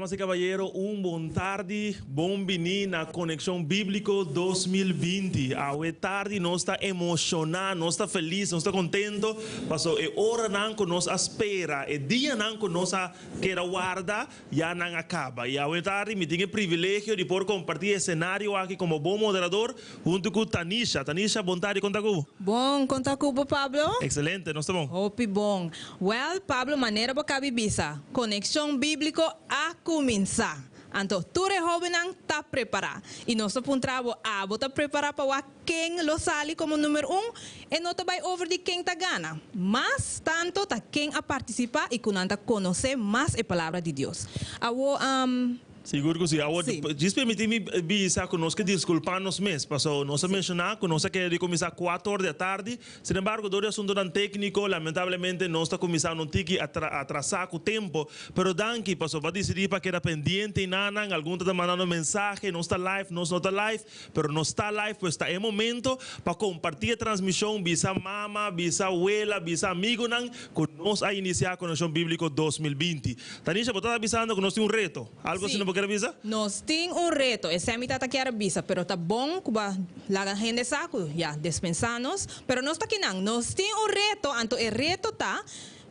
damas e caballeros, bom tarde, bom venir na Conexão Bíblico 2020. Hoje tarde nós está emocionado, nós está feliz, nós está contento, porque é hora não que nós espera, é dia não que nós quer guarda, já não acaba. E hoje tarde me tenho o privilégio de poder compartilhar o cenário aqui como bom moderador, junto com Tanisha. Tanisha, bom tarde, conta com. Bom, conta com Pablo. Excelente, nós estamos bom. Hope bom. Well, Pablo, maneira para cabibisa. Conexão Bíblico a começar. Então, tu é jovem não está preparado. E nós apontamos a está preparado para quem lo sale como número 1 e não vai over de quem está gana. Mas, tanto está quem a participar e quando conhecer mais a palavra de Deus. Seguro que sim. Diz permitir-me avisar conosco, desculpar-nos mesmo. Passou, nós mencionamos que nós queremos começar 4 horas da tarde. Sin embargo, do assunto técnico, lamentavelmente, nós está começando a atrasar o tempo. Pero danke, passou, vai decidir para que era pendiente e nada, algum está mandando mensagem, não está live, não está live, pero não está live, pues está em momento para compartilhar a transmissão, visa mama, visa abuela, visa amigo, que nós a iniciar a Conexão Bíblico 2020. Tanisha, você está avisando que nós temos reto? Algo assim, não visa? Nós temos reto, esse é a que visa, pero tá bom que a gente sabe, já dispensamos, pero nós tá aqui não, nós temos reto, então o reto tá,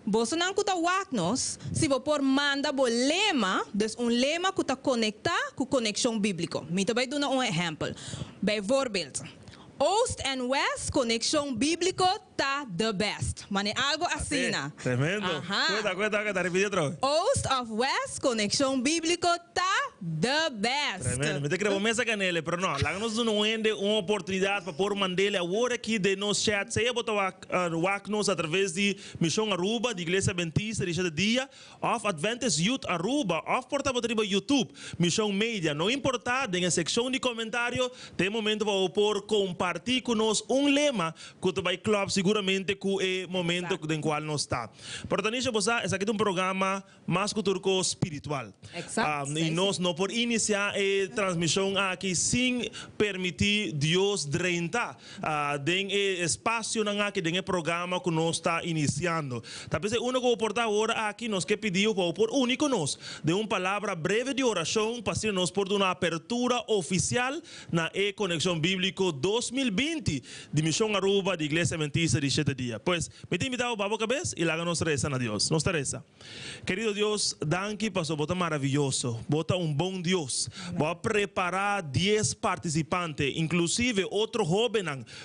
você não está nos, se você por manda o lema, lema que está conectado com conexão bíblica. Me vai dar exemplo. Bijvoorbeeld, Oost en West, conexão bíblico tá the best. Mas é algo assim, né? Tremendo. Cuenta, repetir outro. Oost of West, conexão bíblico tá the best. Tremendo. Me te creo mesa canele, pero não. Lá nós não ende uma oportunidade para pôr mandele agora aqui de nos chat. Seja botar nos através de Missão Aruba, de Igreja Adventista, de dia, of Adventist Youth Aruba, of porta botar YouTube, Missão Media. Não importa, na secção de comentário, tem momento para pôr compartilhar conosco lema que tu vai club seguramente que é momento no qual nós está. Portanto, esse aqui é programa mais cultural espiritual. Exato. E nós não por iniciar a transmissão aqui sem permitir Deus drentar den espaço aqui den programa que nós está iniciando. Talvez o único oportunidade agora aqui nós que pediu por único nós de uma palavra breve de oração para ser nós por uma abertura oficial na Conexão Bíblico 2020 de Missão Aruba, de Igreja Adventista de 7 dias. Pues, me te invitado a babar cabeça e lá nos reza a Deus. Nos reza. Querido Deus, danke para bota maravilhoso. Bota bom Deus. Vou preparar 10 participantes, inclusive outro jovem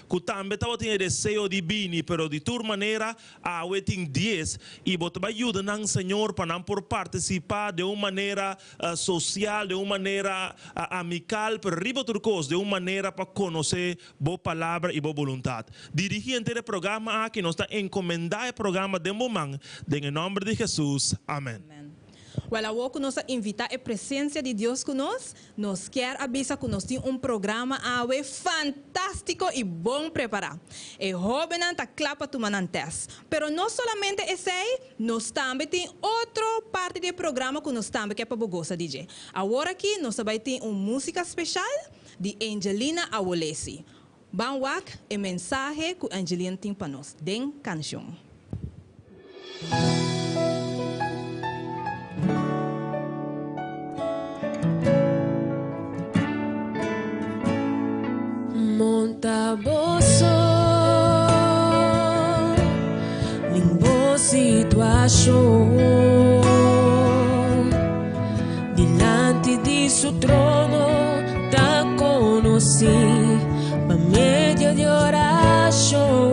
que também tem desejo de vir, pero de tua maneira, a tem 10 e bota vai ajudar Senhor para não por participar de uma maneira social, de uma maneira amical, pero riba turcos, de uma maneira para conhecer boa palavra e boa vontade. Dirigente do programa aqui, nós está encomendar o programa de momento, em nome de Jesus. Amém. Well, agora nós invitar a presença de Deus conosco, nós quer avisar que nós temos programa fantástico e bom preparado. E jovem está clapa tomando teste. Pero não somente esse, nós também temos outra parte do programa que nós também quer para gostar DJ. Agora aqui nós vai ter uma música especial de Angelina Awolesi. Vamos a mensagem que Angelina tem para nós, den canção. Monta boso, limbo situação, diante de su trono, ta conocí, pa medio de oração,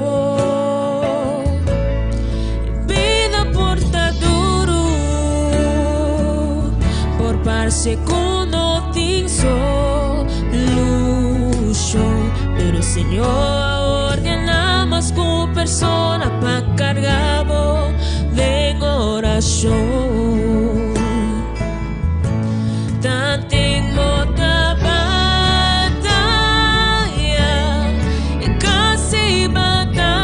vida porta duro, por par segundo tinso, luxo. Pero Señor, ordenamos con persona pa cargabo de oración. Tante mota batalla e casi batamalia.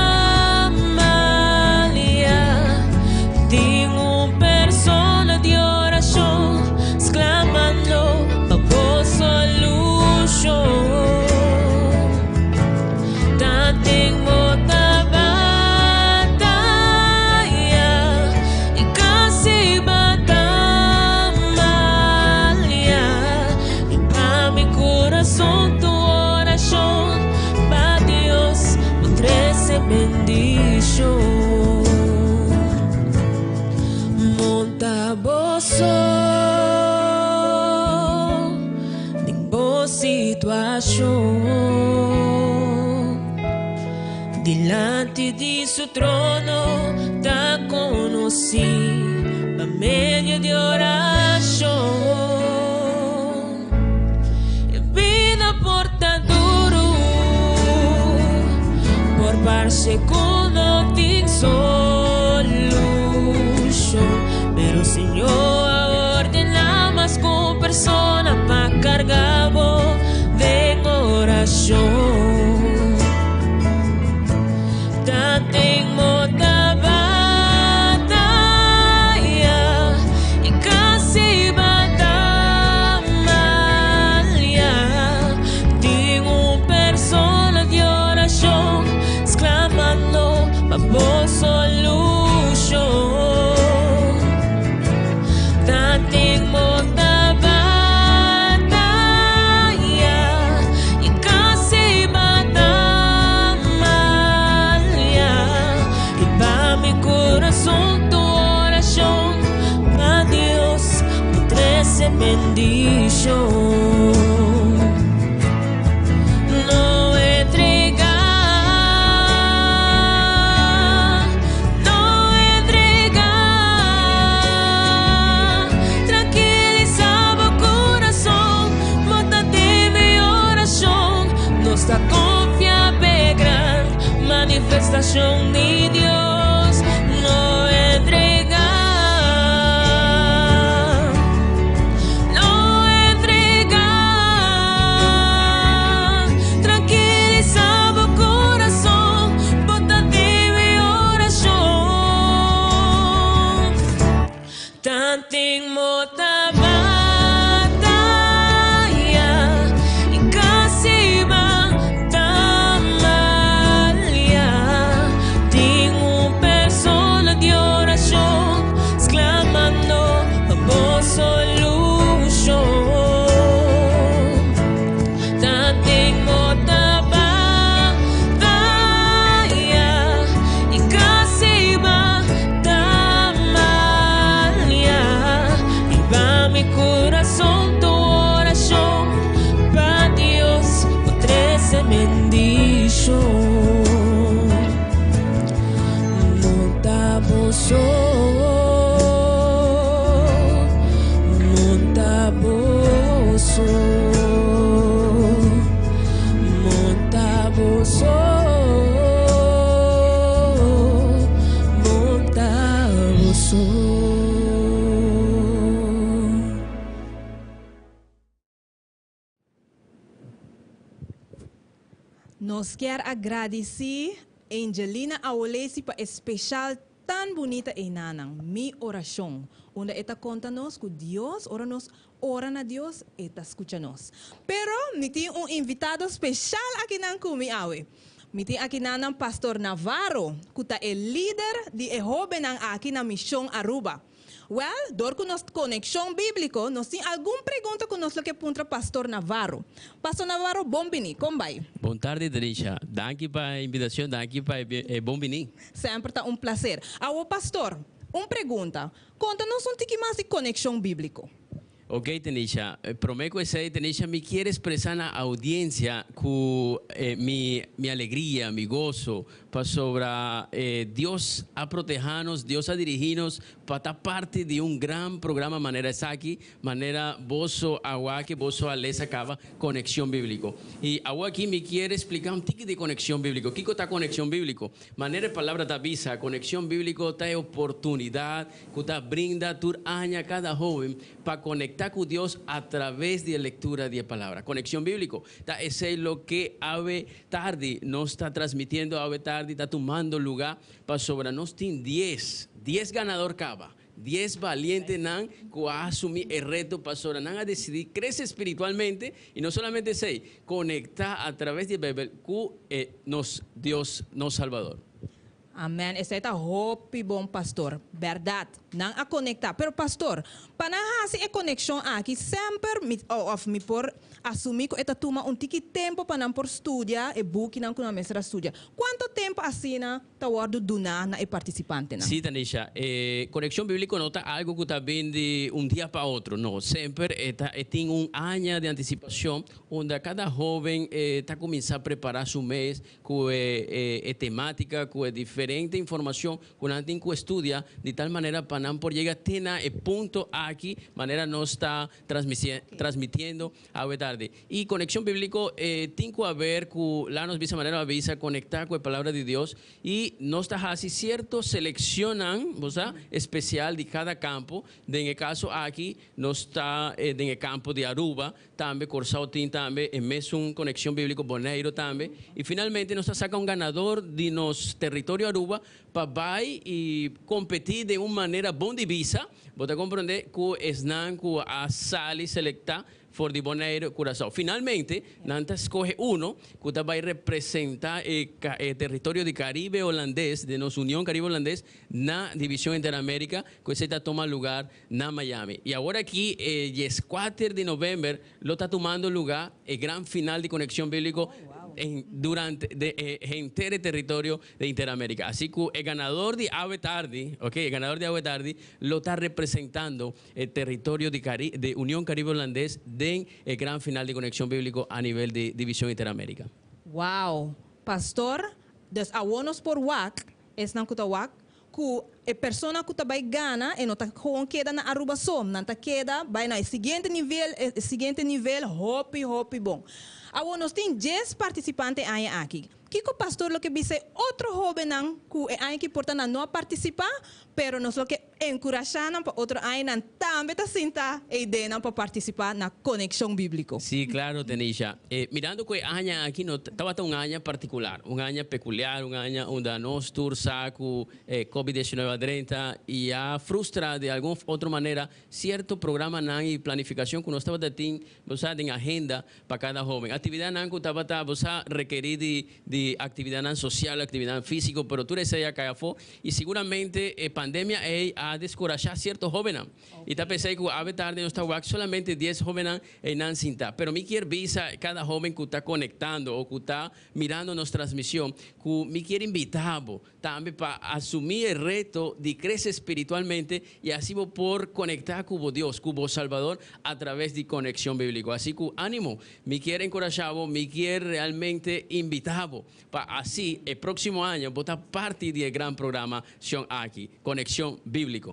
Tengo persona de oración exclamando pa vos solución. Tante mota batalla solution. Monta boso ning bo sitwasyon. Dilante di suo trono ta conosci a meglio di oración. E vida porta duro por par segundo tin solution. Pero Señor ordena más con persona pa cargabo de oración. Tengo da batalla y casi batalla. Tengo persona de oración exclamando por solución. Tengo da batalla y casi batalla. Y para mi corazón tu oración, a Dios me trece bendición. No entregar, tranquilizaba corazón, mótate mi oración, nuestra confiable gran manifestación de Dios. No entregar, tranquilizaba corazón, mótate mi oración. Tanting mo ta batalla y casi batalla. Tengo persona de oración exclamando por solución. Tanting mo ta batalla y casi batalla. Y va mi corazón tu oración, para Dios me trece bendición. Monta boso, monta boso, monta boso, monta boso. Nos quer agradecer Angelina Aulesi pa especial tan bonita e nanang mi oración. Onde esta conta-nos que Dios ora na Dios, esta escucha-nos. Pero me tem invitado especial aqui nan kumi awe. Me tem aqui nanang Pastor Navarro, que é líder de Jovenang aqui na Missão Aruba. Well, door com nossa conexão bíblica, nós temos alguma pergunta com nós que punta Pastor Navarro. Pastor Navarro, bom vini, como vai? Boa tarde, Trisha. Danke para a invitação, danke para bom vini. Sempre está prazer. Ao pastor, uma pergunta. Conta-nos um pouquinho mais de conexão bíblica. Ok, Tanisha. Prometo que Tanisha me quiere expresar a la audiencia que mi alegría, mi gozo, para sobre Dios a protegernos, Dios a dirigirnos, para estar parte de un gran programa, manera aquí, manera bozo agua que bozo a les acaba conexión bíblico. Y agua aquí me quiere explicar un ticket de conexión bíblico. ¿Qué es conexión bíblico? Manera de palabra te avisa, conexión bíblico te oportunidad que te brinda tu año a cada joven para conectar con Dios a través de la lectura de la palabra. Conexión bíblico. Ese es lo que Ave Tarde nos está transmitiendo. Ave Tarde está tomando lugar para sobre nos 10 ganador cava. 10 valientes nan que a asumir el reto para sobre nan a decidir crecer espiritualmente y no solamente conectar a través de la Biblia que Dios nos Salvador. Amém. Esse é hope bom pastor. Verdade. Não a conectar. Pero pastor, para nós a conexão aqui sempre me por assumir que esta toma um tiki tempo para não por estudar e book não com a mestra estudia. Quanto tempo assina tá word donar na participante não? Sí, Tanisha. Conexión Bíblica no está algo que está bien de un día para otro. No, siempre tiene un año de anticipación donde cada joven está comenzando a preparar su mes con temática, con diferente información, con alguien que estudia de tal manera para no por llegar a el punto aquí, manera no está transmitiendo a tarde. Y Conexión Bíblica tiene que haber que la nos visa manera avisa conectar con la palabra de Dios y no está así cierto seleccionan, ¿verdad? Especial de cada campo. En el caso aquí no está en el campo de Aruba, también Corsao Team también, en Mesum Conexión Bíblica Bonaire también. Y finalmente nos saca un ganador de nos territorio Aruba para ir y competir de una manera bon de visa. Vos te comprender que es nan que a sali selecta for de Bonaire, Curazao. Finalmente, Nanta escoge uno que va a representar el territorio de Caribe holandés, de nuestra Unión Caribe holandés, na División Interamérica, que se está tomando lugar na Miami. Y ahora aquí, el 4 de noviembre, lo está tomando lugar el gran final de Conexión Bíblica durante entero territorio de Interamérica. Así que el ganador de Ave Tarde, el ganador de Ave Tarde lo está representando el territorio de Unión Caribe holandés en el gran final de Conexión Bíblica a nivel de División Interamérica. Wow, pastor, dus awonos por WAC, es nan kuta WAC, que a persona que vai gana e não tá com queda na Aruba som, não tá queda, vai na seguinte nível, hopi bom. Agora nós tem 10 participantes aí aqui. Que o pastor lo que dice outro jovem não que é que porta não participar, pero nós lo que encorajar para outro aí não também tá sentar e ideia para participar na conexão bíblica. Sí, claro, Tanisha. Mirando que año aquí no estaba un año particular, un año peculiar, un año donde nos tursa con COVID-19 30 y ya frustra de alguna otra manera cierto programa y planificación que no estaba en agenda para cada joven. Actividad que estaba requerir de actividad social, actividad física, pero tú eres ella cagafó y seguramente pandemia ha descorachado ciertos jóvenes. Y está pensando que a tarde no está solamente 10 jóvenes en cinta, pero me quiere visa cada joven que está conectando o que está mirando nuestra transmisión, que me quiere invitar también para asumir el reto de crecer espiritualmente y así por conectar con Dios, con Salvador a través de Conexión Bíblica. Así que ánimo, me quiere encorajar, me quiere realmente invitar para así el próximo año votar parte del gran programa aquí, Conexión Bíblica.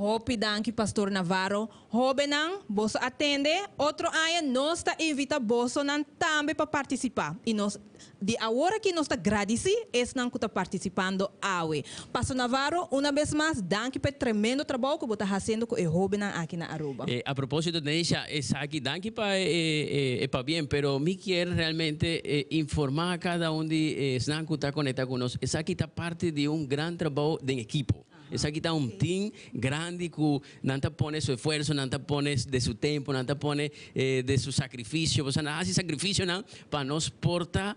Hopi danki pastor Navarro. Jovenang, vos atende, outro aia nós está invita boso nan também para participar. E nós de agora que nós está agradeci, es nan que está participando awe. Pastor Navarro, uma vez mais, danke pelo tremendo trabalho que você está fazendo com o Jovenang aqui na Aruba. A propósito, Denisha, es aquí, danke para bien, pero me quiere realmente informar a cada uno de Snan que está conectado con nosotros. Es aquí está parte de un gran trabajo de equipo. Es aquí está un team grande que nanta pone su esfuerzo, nanta pone de su tiempo, nanta pone de su sacrificio, o sea, nada hace sacrificio para nos portar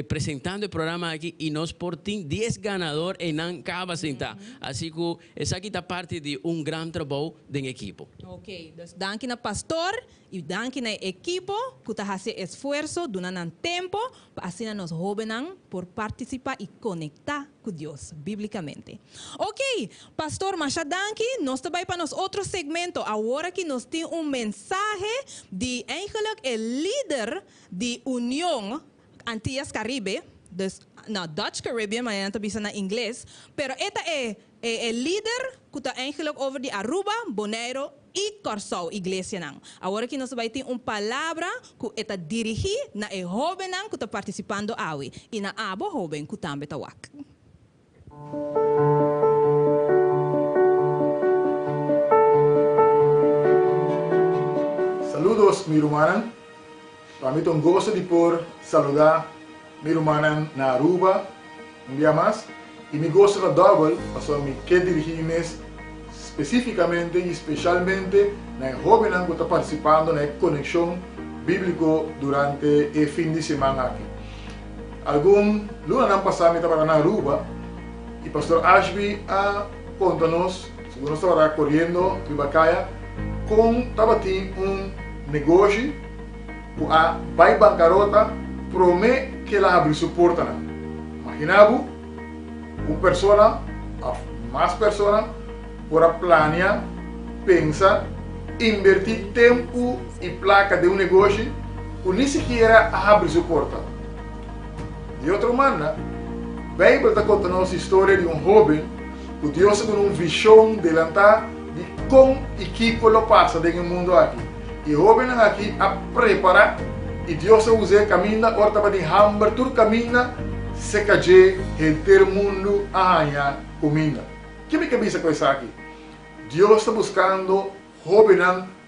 presentando el programa aquí y nos portin 10 ganadores en cada cinta. Así que es aquí está parte de un gran trabajo de equipo. Ok, dus danke na pastor e danke na equipo que está fazendo esforço durante tempo para assim nos jóvenes por participar e conectar com Deus biblicamente. Ok, pastor, mas danke, nós também para nos outro segmento, agora que nós temos mensagem de eigenlijk líder de União Antillas Caribe, dus na Dutch Caribbean, maar je bisa na inglês, pero esta é líder que está eigenlijk over de Aruba, Bonaire e Corsao, igreja não. Agora que nós vai ter uma palavra que está dirigida na jovem que está participando aí e na abo jovem que também está wak. Saludos, mi hermana. Para mí es un gozo de por saludar mi hermana na Aruba un día más. Y mi gozo es doble, para mí que dirigirme específicamente y especialmente a los jóvenes que están participando en la conexión bíblica durante el fin de semana aquí. Algún lunes pasado me estaba en Aruba y Pastor Ashby contanos, según estaba corriendo en Bacaya, con un negocio vai bancarrota, promete que la abrir su porta. Imaginamos una persona, más personas, para planear, pensar, invertir tiempo y placa de un negocio, o ni siquiera abrir su porta. De otra manera, la Bíblia está contando a história de um jovem que Deus tem uma visão de lançar de como e que lo passa no mundo aqui. E o jovem aqui a preparar e Deus usa caminha, orta para de hambre, tudo caminha, se caje, o mundo a ganhar comida. O que me cabeça com isso aqui? Deus está buscando jovem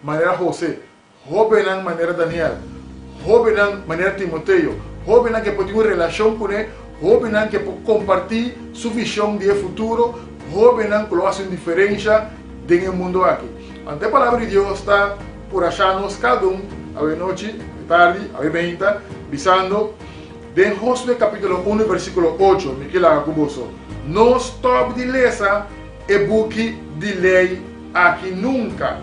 maneira José, jovem maneira Daniel, jovem maneira Timoteo, jovem que pode ter uma relação com ele, jovem que pode compartilhar sua visão de futuro, jovem que lo hace uma diferença no mundo aqui. Ante a palavra de Deus está por acharnos cada a noite, tarde, a 20, visando de Josué capítulo 1, versículo 8, Miquel Acuboso. No stop de lesa e buque de lei aqui nunca.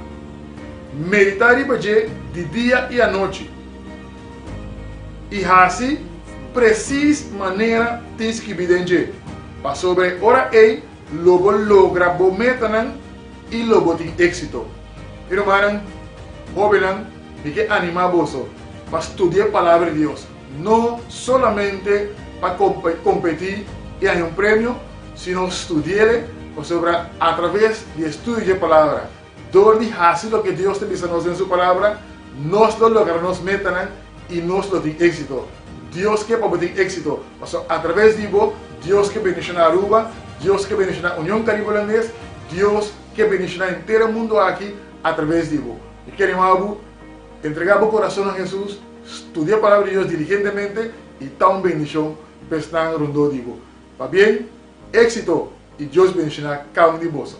Meditar de dia e a noite. E assim, precisa maneira tens que evidente. Para sobre ora ei, logo logra bometanan e logo tem êxito. Irmãos, jovens, e que animaboso para estudar a palavra de Deus. Não solamente para competir e ganhar um prêmio, sino estudar sobre através de estudo de palavra. Donde hace lo que Deus te dice en su palabra, nos lo logramos metan y nos lo tiene éxito. Dios que para tener éxito, a través de vos, Dios que bendice a Aruba, Dios que bendice a Unión Caribe Holandés, Dios que bendice a entero mundo aquí a través de vos. Y queremos entregar el corazón a Jesús, estudiar la palabra de Dios diligentemente y tan bendición pestan rondo de vos. ¿Va bien? Éxito y Dios bendice a cada uno de vos.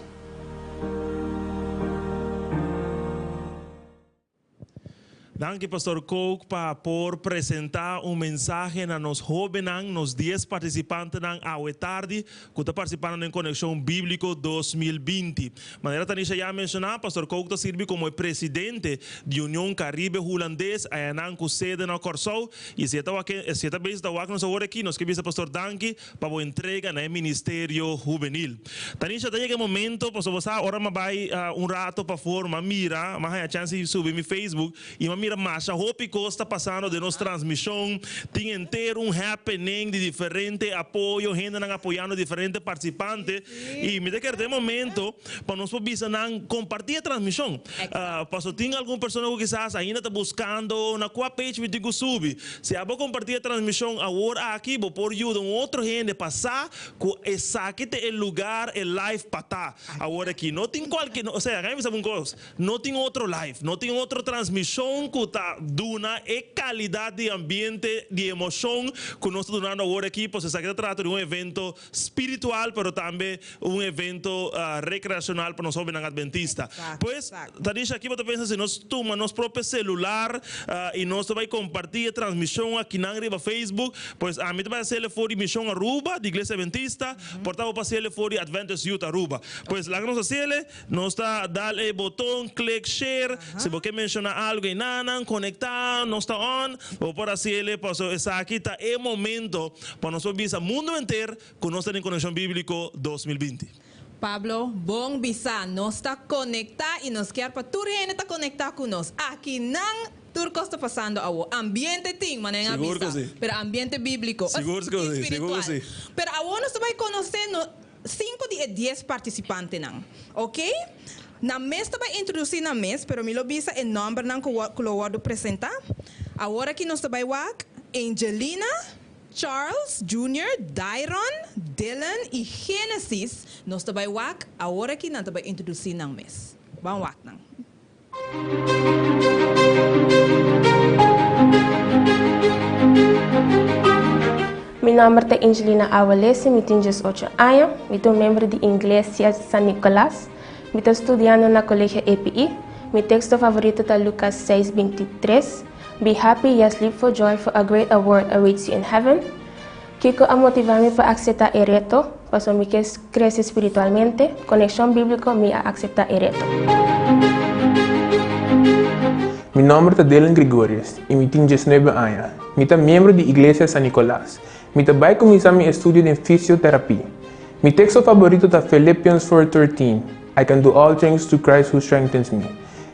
Danke, Pastor Cook, por apresentar mensaje a los jóvenes, los 10 participantes a hoy tarde, que están participando en Conexión Bíblico 2020. De manera que ya mencionaba, Pastor Cook sirve como presidente de Unión Caribe Holandés, allá con sede en Corsou, y si esta vez está aquí, nos quiere Pastor Danke para la entrega en el Ministerio Juvenil. Tanisha, llega el momento, pues ahora me voy un rato para forma, mira, más hay chance de subir mi Facebook, y mira más, hope que está pasando de nuestra transmisión, tiene entero un happening de diferente apoyo, gente apoyando diferentes participantes, y me que de momento, para nosotros compartir la transmisión. Paso, tiene alguna persona que quizás ainda está buscando una page que te sube. Si vos compartir la transmisión ahora aquí, vos por ayudar a otra gente pasar, que saque el lugar, el live para ahora aquí. No tiene cualquier, o sea, no tiene otro live, no tiene otra transmisión que duna calidad de ambiente, de emoción que nos está dando ahora aquí, pues se trata de un evento espiritual, pero también un evento recreacional para nosotros en Adventista. Pues, Tanisha, aquí vos te piensas, si nos toma nuestro propio celular y nos va a compartir transmisión aquí en arriba Facebook, pues a mí te va a hacer el foro de Misión Aruba, de Iglesia Adventista, por tanto va a hacer el foro de Adventist Youth Aruba. Pues, la que nos hace, nos está dale el botón, click share, si vos quieres mencionar algo y nada, conectar, no está on, o por hacerle, pues aquí está el momento para nosotros visa mundo entero con nuestra Conexión Bíblico 2020. Pablo, bom visa, nos está conectado y nos quiere para tu gente está conectado con nos. Aquí nan turco está pasando a ambiente ting, manen avisa, pero ambiente bíblico, seguro que sí. Pero ahora nos va a conocer 5 de 10 participantes nan, ¿ok? Na mes vai introduzir na mes, pero me lo visa el nombre nan que lo voy a presentar. Ahora que nos vai wak Angelina, Charles Jr., Dairon, Dylan y Genesis nos vai wak. Ahora que nos vai introduzir na mes. Vamos wak nan. Mi nombre es Angelina Awalesi, me tengo 18 años, me soy miembro de Iglesia San Nicolás. Estou estudando na Colegio EPI. Meu texto favorito está Lucas 6:23. Be happy, yes, live for joy, for a great award awaits you in heaven. Kiko a motivar-me para aceitar o reto, para me crescer espiritualmente. Conexión Bíblico me a aceitar o reto. Mi nombre es Dylan Gregorius y mi tengo 19 años. Mi soy miembro de Iglesia San Nicolás. Mi voy a comenzar mi estudio de fisioterapia. Mi texto favorito es Philippians 4:13. I can do all things through Christ who strengthens me.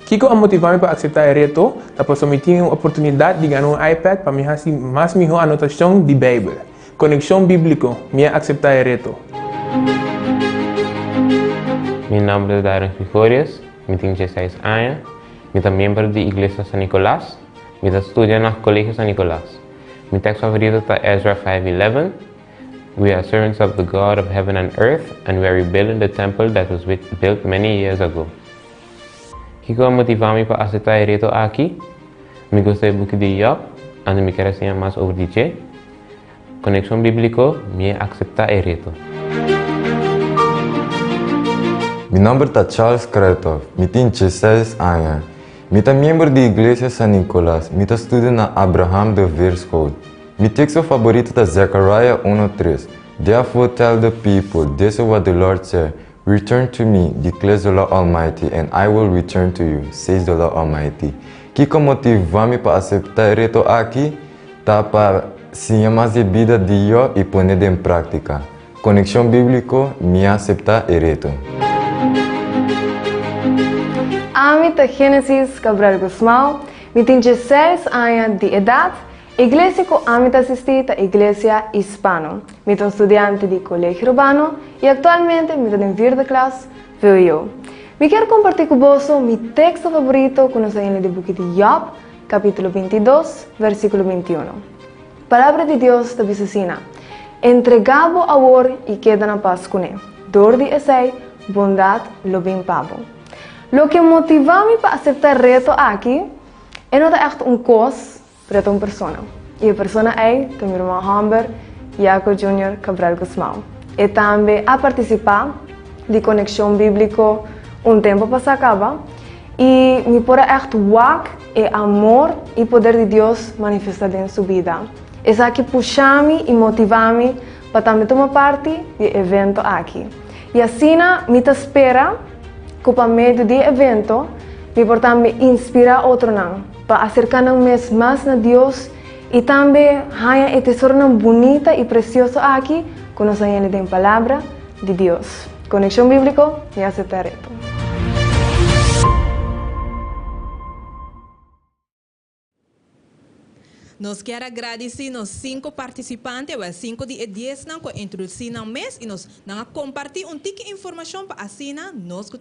Kiko a motivar para aceptar el reto, después me tengo oportunidad de ganar un iPad para me hacer más mejor anotación de Biblia. Conexión bíblico, me aceptar el reto. Mi nombre es Darren Gregorius, mi tengo 16 años, mi soy miembro de Iglesia San Nicolás, mi estudio en el Colegio San Nicolás. Mi texto favorito es Ezra 5:11. We are servants of the God of heaven and earth, and we are rebuilding the temple that was built many years ago. Kiko motivar para aceptar el reto aquí. Me gusta el book de Job, y me quiero enseñar más sobre DJ. Conexión bíblico, me acepta el reto. Mi nombre es Charles Kretov, mi tengo 16 años. Mi soy miembro de Iglesia San Nicolás, mi estudio en Abraham de Veerschool. Mi texto favorito es Zechariah 1:3. Therefore tell the people, this is what the Lord said. Return to me, declares the Lord Almighty, and I will return to you, says the Lord Almighty. Kiko motiva-me para aceitar o reto aqui, tá para ser mais de vida de Deus e pôr em prática. Conexão bíblica, me aceitar o reto. Ami é Génesis Cabral Guzmão, me tenho 16 anos de idade. Iglesia que ami assistir a Iglesia Hispano. Me sou estudante de Colegio Urbano e atualmente me estou em verde classe VIO. Me quero compartilhar com você meu texto favorito que nos tem no book de Job, capítulo 22, versículo 21. Palavra de Deus te diz assim: entregavo a amor e queda na paz com ele. Dor de esse, bondade lo bem pago. Lo que motiva-me para aceitar o reto aqui é não é echt coisa para uma pessoa. E a pessoa é o meu irmão Humber, Jaco Jr. Cabral Guzmão. E também a participar de Conexão Bíblica tempo para se acabar. E me pode echt wak e amor e poder de Deus manifestado em sua vida. Isso aqui puxa-me e motiva-me para também tomar parte do evento aqui. E assim, me espera que por meio do evento, me pode também inspirar outro para acercar-nos mais a Deus e também há um tesouro bonita e precioso aqui que nós temos a palavra de Deus. Conexão Bíblica e aceitar reto. Nós queremos agradecer aos 5 participantes, os 5 de 10 que introduziram o mês e nós compartilhar tique informação para assim nós que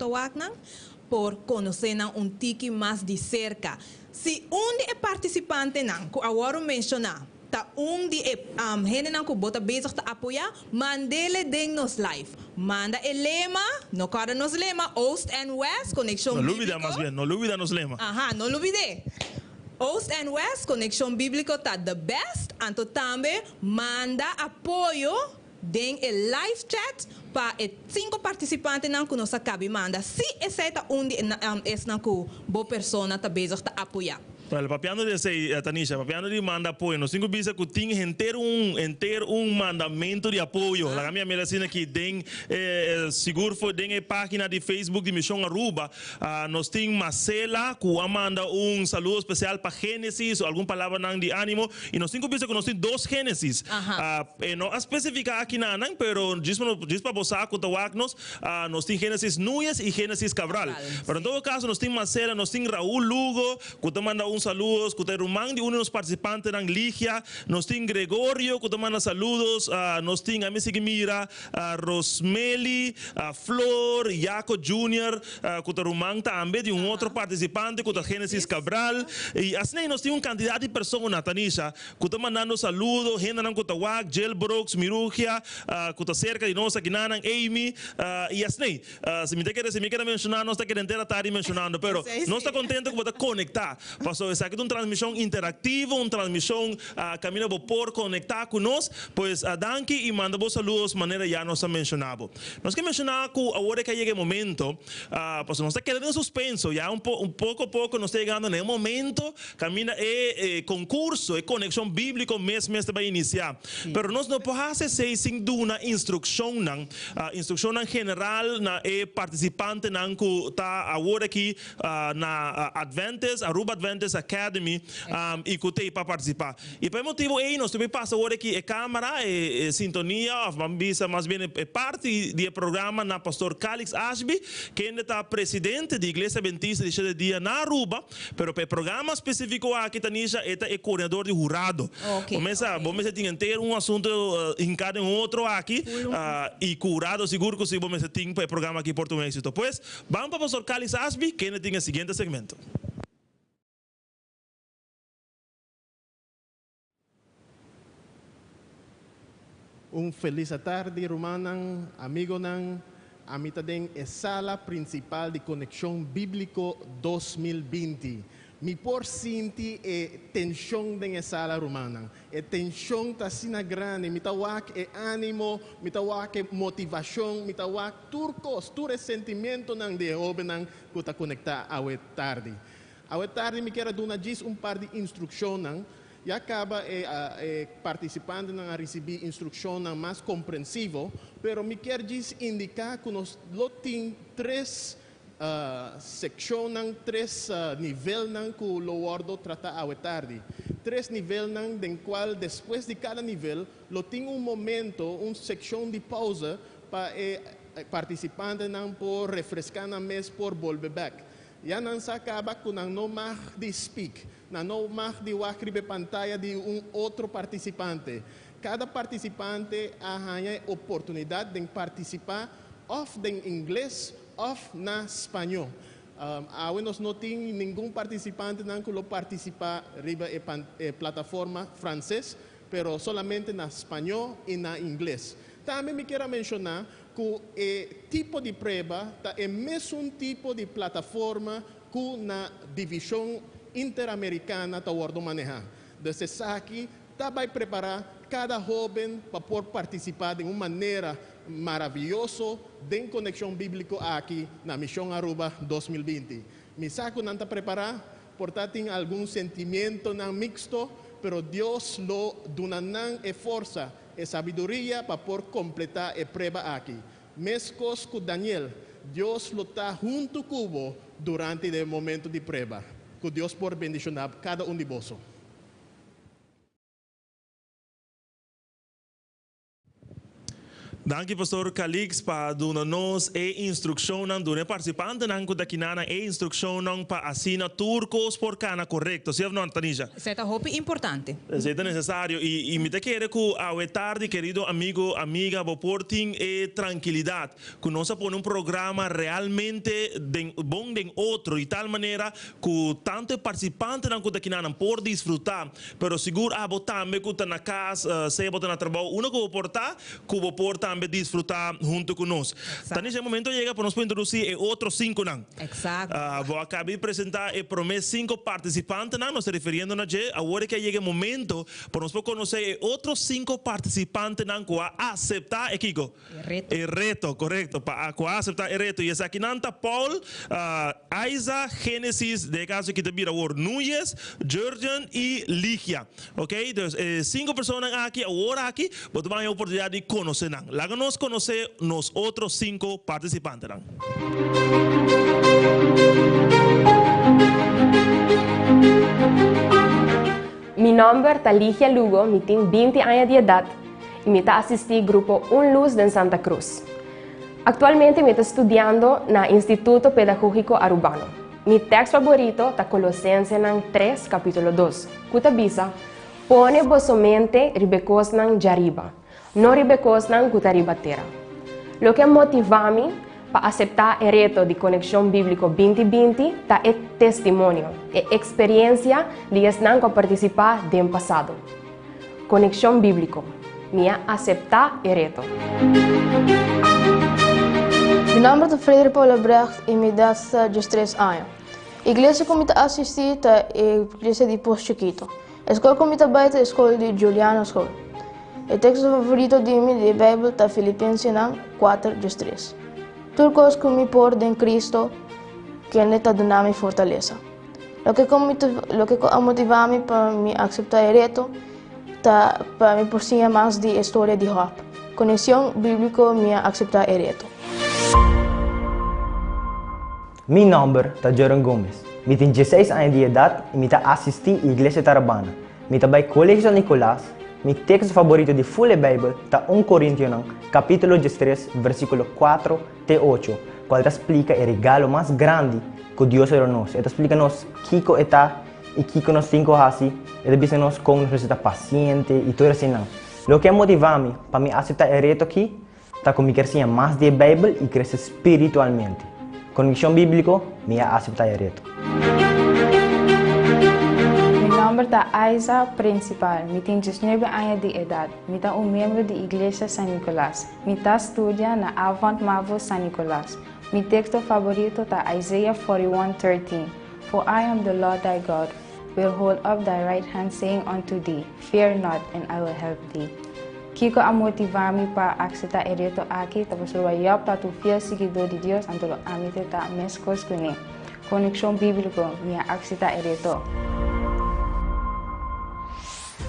por conhecer tique mais de cerca. Se de participante que agora mencionar, tá de gente que bota bezig te apoiar, mandele ding nos live. Manda el lema, no cara nos lema, Oost and West, Conexão Bíblica. No olvida más bien, no olvida nos lema. Ajá, no olvide. Oost and West, Conexão Bíblica tá the best, anto também manda apoio den el live chat para 5 participantes que nos acabe manda. Se esse tá de boa pessoa tá bezig te apoiar. Well, papiano de sei, Tanisha, papiano de manda apoio. Nós temos que que tem inteiro mandamento de apoio. La minha medicina que tem seguro foi tem página de Facebook de Missão Aruba. Nós temos Marcela que manda saludo especial para Gênesis ou alguma palavra de ânimo. E nós temos que nós temos 2 Gênesis. Não especificar aqui nada, pero diz para você que nós temos Gênesis Núñez e Gênesis Cabral. Pero em todo caso nós temos Marcela, nós temos Raúl Lugo que manda saludos, que te rumang de uno de los participantes en Ligia, nos tiene Gregorio, que te manda saludos, nos tiene a Missy Mira, Rosmeli, Flor, Jaco Jr., que te rumang también de un otro participante, que te Génesis Cabral, y así nos tiene una cantidad de personas, Tanisha, que te mandando saludos, gente que te wak, Jill Brooks, Mirugia, que te cerca de nosotros, aquí Amy, y así, si me quiere mencionar, no está queriendo estar mencionando, pero no está contento que te conectar, pasó essa aqui é uma transmissão interativa, uma transmissão caminho por conectar conosco, pois danke e manda vos saludos maneira já nós mencionamos. Nós que mencionar que agora que chega o momento, pois nós está querendo em suspenso, já pouco a pouco nós está chegando no momento, caminha concurso, conexão bíblica mês vai iniciar. Pero nós não podemos ser sem uma instrução general na participante não que está agora aqui na Adventist, Aruba Adventist Academy e que tem para participar. E por motivo aí nós também passa agora aqui câmera, sintonia, mais bem parte do programa na pastor Calix Ashby, que ainda está presidente da Igreja Adventista de dia na Aruba, pero para o programa específico aqui Tanisha é coordenador de jurado. Vamos a ter um assunto em cada outro aqui e curado seguro que se vamos ter para o programa aqui português. Depois vamos para o pastor Calix Ashby, que ainda tem o seguinte segmento. Feliz tarde, Romanang, amigo nang amita din sala principal de Conexão Bíblico 2020. Mi por sinti tensão den sala Romanang. Tensão ta sina grande, mitawak ânimo, mitawak motivação, mitawak turcos, tur sentimento nang de obenang kuta conectar awe tarde. Awe tarde mi quero dar par de instrução nang. E acaba participando a receber instrução mais compreensiva, pero me quer indicar que nós temos três secções, três níveis que o Lord trata a tarde. Três níveis em qual, depois de cada nível, tem momento, uma secção de pausa para participante por refrescar na mesa por volver back. E não se acaba com não mais de speak. Não mais de escrever pantalla de outro participante. Cada participante arranha a oportunidade de participar ou em inglês ou na espanhol. Nós não temos nenhum participante que participa na plataforma francês, mas somente na espanhol e na inglês. Também me quero mencionar que o tipo de prova é mesmo tipo de plataforma que na divisão interamericana está a manejar. Desde aqui, vai preparar cada jovem para poder participar de uma maneira maravilhosa de Conexão Bíblica aqui na Missão Aruba 2020. Me saco não está preparado, portanto tem algum sentimento não mixto, pero Deus lo dona força e sabedoria para poder completar a prova aqui. Mescos com Daniel, Deus lo está junto com durante o momento de prova. Que Deus por bendicionar cada de vós. Danke pastor Calix para dar-nos instrução do participante nanco daqui na instrução para assinar turcos por cana correto, certo não Tanisha? Isso é importante. Isso é necessário e me quero que a tarde querido amigo amiga portem tranquilidade, que nós põe programa realmente bom de outro e tal maneira que tanto participante nanco daqui na por desfrutar, pero seguro a botar me que na casa, se botar na trabalho, uno que vou portar, que vou portar também desfrutar junto conosco. Então, nesse momento chega para nós introduzir outros 5 não. Exato. Vou acabar de apresentar e prometo 5 participantes não, nós referindo na je, agora que chega o momento para nós conhecer outros 5 participantes não que aceitar Kiko. O reto, correto, para aceitar o reto. E essa aqui não tá Paul, Isa, Genesis, de caso que te vira o Núñez, Georgian e Ligia. Ok? Então, 5 pessoas aqui, agora aqui, vou tomar a oportunidade de conhecer não. Láganos conocer los otros 5 participantes. Mi nombre es Ligia Lugo, me tengo 20 años de edad y me asistí al grupo Un Luz de Santa Cruz. Actualmente me estoy estudiando en el Instituto Pedagógico Arubano. Mi texto favorito está Colosenses 3, capítulo 2, que dice, pone vossa mente ribecos de arriba. No ribecos nan kutariba terra. Lo que motiva-me para aceitar o reto de Conexão Bíblico 2020 é o testemunho, a experiência de estar a participar do passado. Conexão Bíblico, me aceitar o reto. Meu nome é Frederico Paulo Brecht e me dá 13 anos. Iglesia comita assisti ta iglesia di Posto Chiquito. Escola comita baita escola di Juliana School. El texto favorito de mi de Bible ta Filipenses 4:3. Turcos comi por en Cristo que neta donami fortaleza. Lo que motivami para mi aceptar el reto ta para mi por más de historia de Job. Conexión bíblico mi aceptar el reto. Mi nombre es Joran Gomez. Mi tengo 16 años de edad y mi asistí a la iglesia tarabana. Mi voy al colegio San Nicolás. Mi texto favorito de full Bible es 1 Corintios capítulo 3, versículo 4-8, cual explica el regalo más grande que Dios nos dio. Esto explica nos Kiko está y Kiko nos cinco así. Esto dice nos con necesita paciente y todo así. Lo que motiva a mí para aceptar el reto aquí es que me crecer más de Bible y crecer espiritualmente. Conexión bíblico, me acepta el reto. Mi nombre es Aiza Principal. Mi tengo 19 años de edad. Mi soy un miembro de la Iglesia San Nicolás. Mi estudio en la Avant Mavo San Nicolás. Mi texto favorito es Isaiah 41:13. For I am the Lord thy God, will hold up thy right hand, saying unto thee, Fear not, and I will help thee. Kiko a motivar-me para aceitar el reto aqui, tapos eu ia para tu fiel seguidor de Deus, então a mim tá mescos com ele. Conexão bíblica, minha aceitar el reto.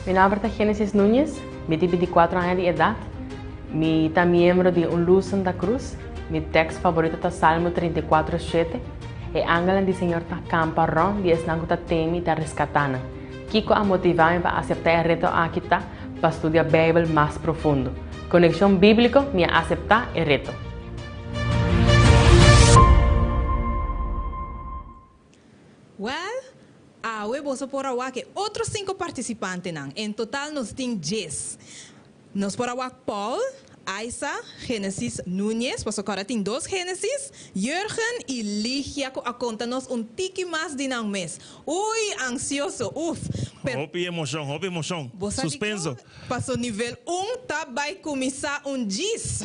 Mi nombre es Génesis Núñez, mi tengo 24 años de edad, mi soy miembro de Un Luz Santa Cruz, mi texto favorito es Salmo 34:7, el ángel del Señor está camparrón, y es nango temi está rescatando. Kiko a motivar-me para aceptar el reto aqui para estudiar Bible más profundo. Conexión bíblico me acepta el reto. Well, vamos a por agua que otros 5 participantes. En total nos tienen 10. Nos por agua Paul, Aiza, Génesis Núñez, pues ahora tiene 2 Génesis, Jürgen y Ligia a contarnos un tiki más de un mes. Uy, ansioso, Hopi emoción, suspenso. Pasó nivel 1, tá vai começar gis.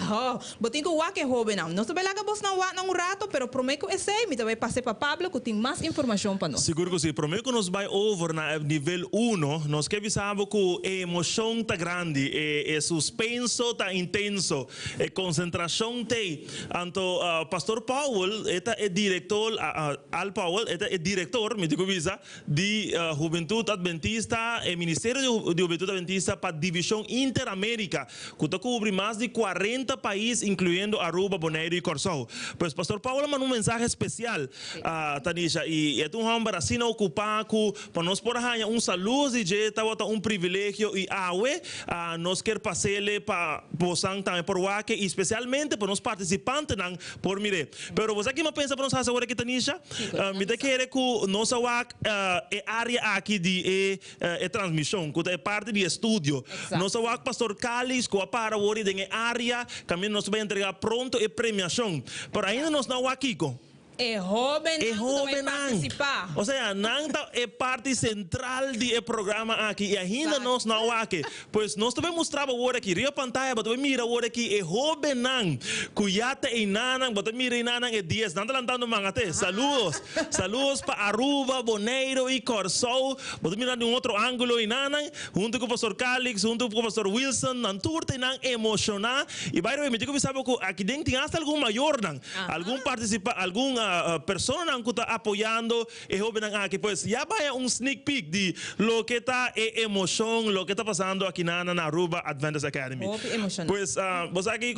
Botinho o que joven não. Não sabe lá que você não rato, pero prometo esse, me vai passar para Pablo que tem mais informação para nós. Seguro que sim, prometo nos vai over na nível 1, nós que avisamos que a emoção tá grande, o suspenso tá intenso, a concentração tem. Então, Pastor Paul, é diretor, Al Paul, é diretor, me digo visa, de Juventude Adventista, el Ministerio de Juventud Adventista para División Interamérica, que cubre más de 40 países, incluyendo Aruba, Bonaire y Corsou. Pues Pastor Paulo mandó un mensaje especial a Tanisha, y es un hombre así no ocupado, para nos por allá un saludo y un privilegio, y nos quiere pasarle para posar también por Wake, y especialmente para los participantes por mire. Pero vos aquí me piensa para nos hacer ahora que Tanisha, me te quiere que nos haga área aquí de transmissão, que é parte do estúdio. Nós vamos Pastor Calix, que para agora em área, também nós vamos entregar pronto a premiação. Por ainda nós não aqui, É jovem participar. Ou seja, não é parte central do programa aqui, e ainda nós não aqui. Pois nós também mostrava agora aqui, ria pantalla, mas também mira agora aqui, é jovem não, cuyata e nanang, mas também mira e nanang é 10, não adelantando mangate. Saludos para Aruba, Bonaire e Corsou, mas também mira um outro ângulo e nanang, junto com o Pastor Calix, junto com o Pastor Wilson, não turte não emocionar, e vai ver, me digo que sabe que aqui dentro tem hasta algum maior não, algum participante, algum persona que está apoyando el joven aquí, pues ya vaya un sneak peek de lo que está emoción, lo que está pasando aquí en Aruba Adventist Academy. Pues vos aquí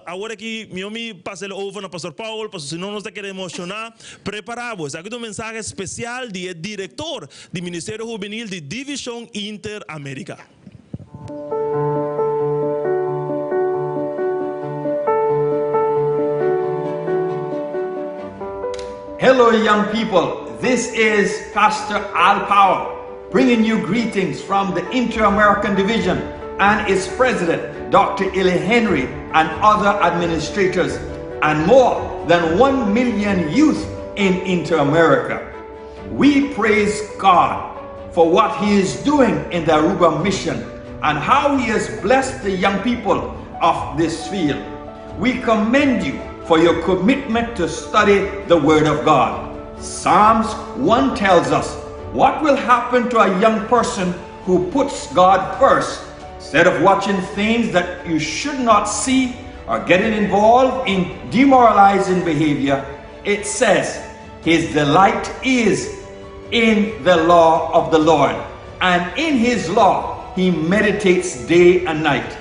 ahora aquí mi pasé el over a Pastor Paul, pues si no nos te quiere emocionar, preparados. Aquí un mensaje especial del director del Ministerio Juvenil de División Interamérica. Hello, young people. This is Pastor Al Powell bringing you greetings from the Inter-American Division and its president, Dr. Eli Henry, and other administrators, and more than 1 million youth in Inter-America. We praise God for what He is doing in the Aruba mission and how He has blessed the young people of this field. We commend you for your commitment to study the Word of God. Psalms 1 tells us what will happen to a young person who puts God first. Instead of watching things that you should not see or getting involved in demoralizing behavior, it says, his delight is in the law of the Lord, and in his law he meditates day and night.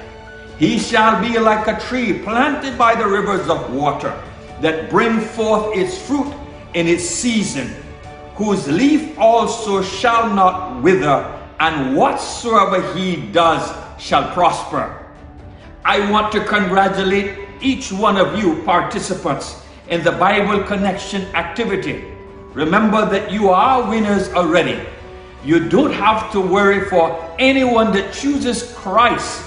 He shall be like a tree planted by the rivers of water, that bring forth its fruit in its season, whose leaf also shall not wither, and whatsoever he does shall prosper. I want to congratulate each one of you participants in the Bible Connection activity. Remember that you are winners already. You don't have to worry for anyone that chooses Christ,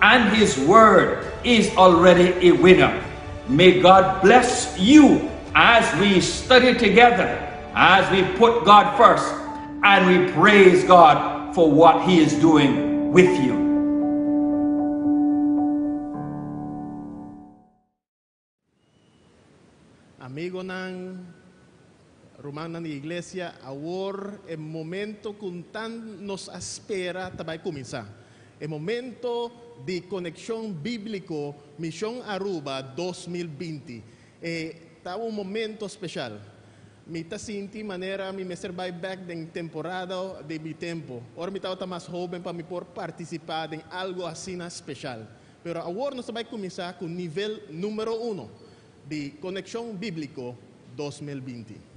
and his word is already a winner. May God bless you as we study together, as we put God first, and we praise God for what he is doing with you. Amigo ng Romana ni Iglesia, awor el momento kung tan nos espera tabay kumisa. El momento de conexión bíblico Misión Aruba 2020. Está un momento especial. Mi ta sinti manera mi meser back den temporada de mi tempo. Ahora mi tao más joven para mi por participar en algo así especial. Pero ahora nos va a comenzar con nivel número 1 de conexión bíblico 2020.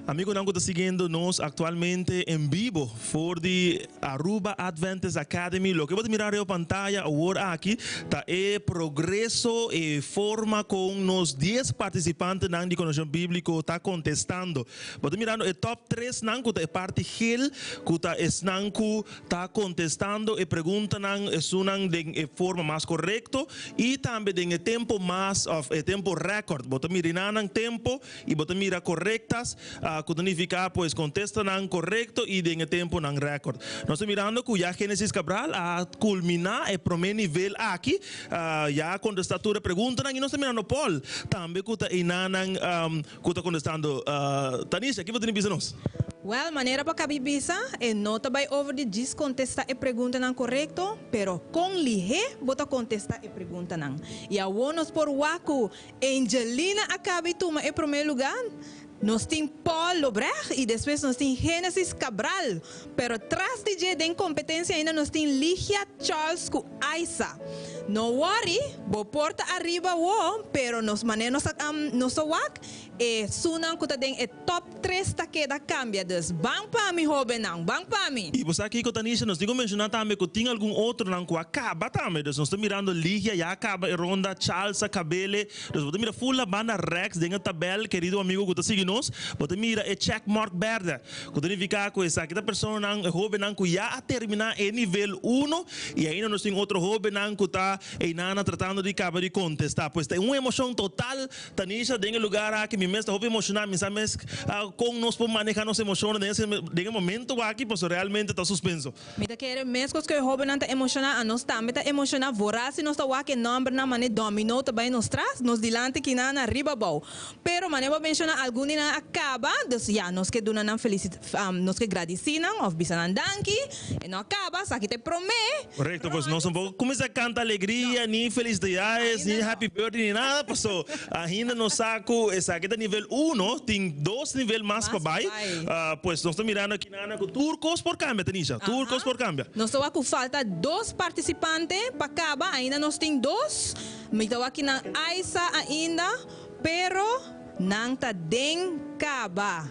Amigo, não está seguindo-nos atualmente em vivo por the Aruba Adventist Academy. Lo que vou mirar na pantalla agora aqui tá é progresso e forma com nos 10 participantes na de conhecimento bíblico tá contestando. Vou mirando o top 3 nang que é parte hil que tá esnanku tá contestando e pergunta nang sunang de forma mais correta e também de tempo mais of tempo record. Vou mirar nang tempo e vou mirar correctas. Que significa pues contesta nang correcto y en tempo nang record. Nós estamos mirando que ya Génesis Cabral a culminar el primer nivel aquí, ya contestatura pregunta nang y nós estamos mirando Paul também que está inanang que está contestando. Tanisha, ¿qué você dizer nos? Well, maneira para cabibisa é nota by over de diz contestar e pergunta não correto, pero com lihe bota contestar e pergunta não. E a wonos por waku Angelina acabe toma em primeiro lugar. Nós temos Paul Lobrecht e depois nós temos Génesis Cabral. Pero tras de den competência ainda nós temos Ligia Charles com Aisa. No worry, bo porta arriba wo, pero nos manemos nosso wak e sunan kuta den e top 3 ta queda cambia dus. Bang pa mi hoben nang, bang pa mi. E você aqui com Tanisha, nós digo mencionar também que tem algum outro nang que acaba também. Nós estamos mirando Ligia, já acaba ronda Charles Cabele. Nós vamos mirar full a banda Rex, den a tabela, querido amigo que está seguindo nós. Vamos mirar e check mark verde. Que significa que essa aqui da pessoa nang hoben nang que já terminar em nível 1 e ainda nós temos outro hoben nang que está e nana tratando de acabar de contestar. Pois tem uma emoção total, Tanisha, em lugar aqui, me mesmo houve emocionar, me sabe como nós podemos manejar nossa emoção nesse momento aqui, pois realmente está suspenso. Me da querer mesmo que o hobby não está emocionar, a nós também está emocionar, voraz se nós está aqui número na maneira dominou também nos traz, nos dilante que na arriba bom. Pero maneira mencionar algum na acaba, dus já nós que dona na felicidade, nós que agradecemos, of bisanan danki, e não acaba, aqui te promete. Correto, pois nós vamos começar a cantar alegria. Ni felicidades, ni happy birthday, ni nada, pastor. Ainda no saco, essa aqui é nível 1, tem 2 níveis mais para baixo. Pues nós estamos mirando aqui na turcos por cambio, Tanisha. Turcos por cambio. Nós estamos aqui, falta 2 participantes para acabar, ainda nós temos 2. Me estamos aqui na Aisa ainda, pero não está den caba.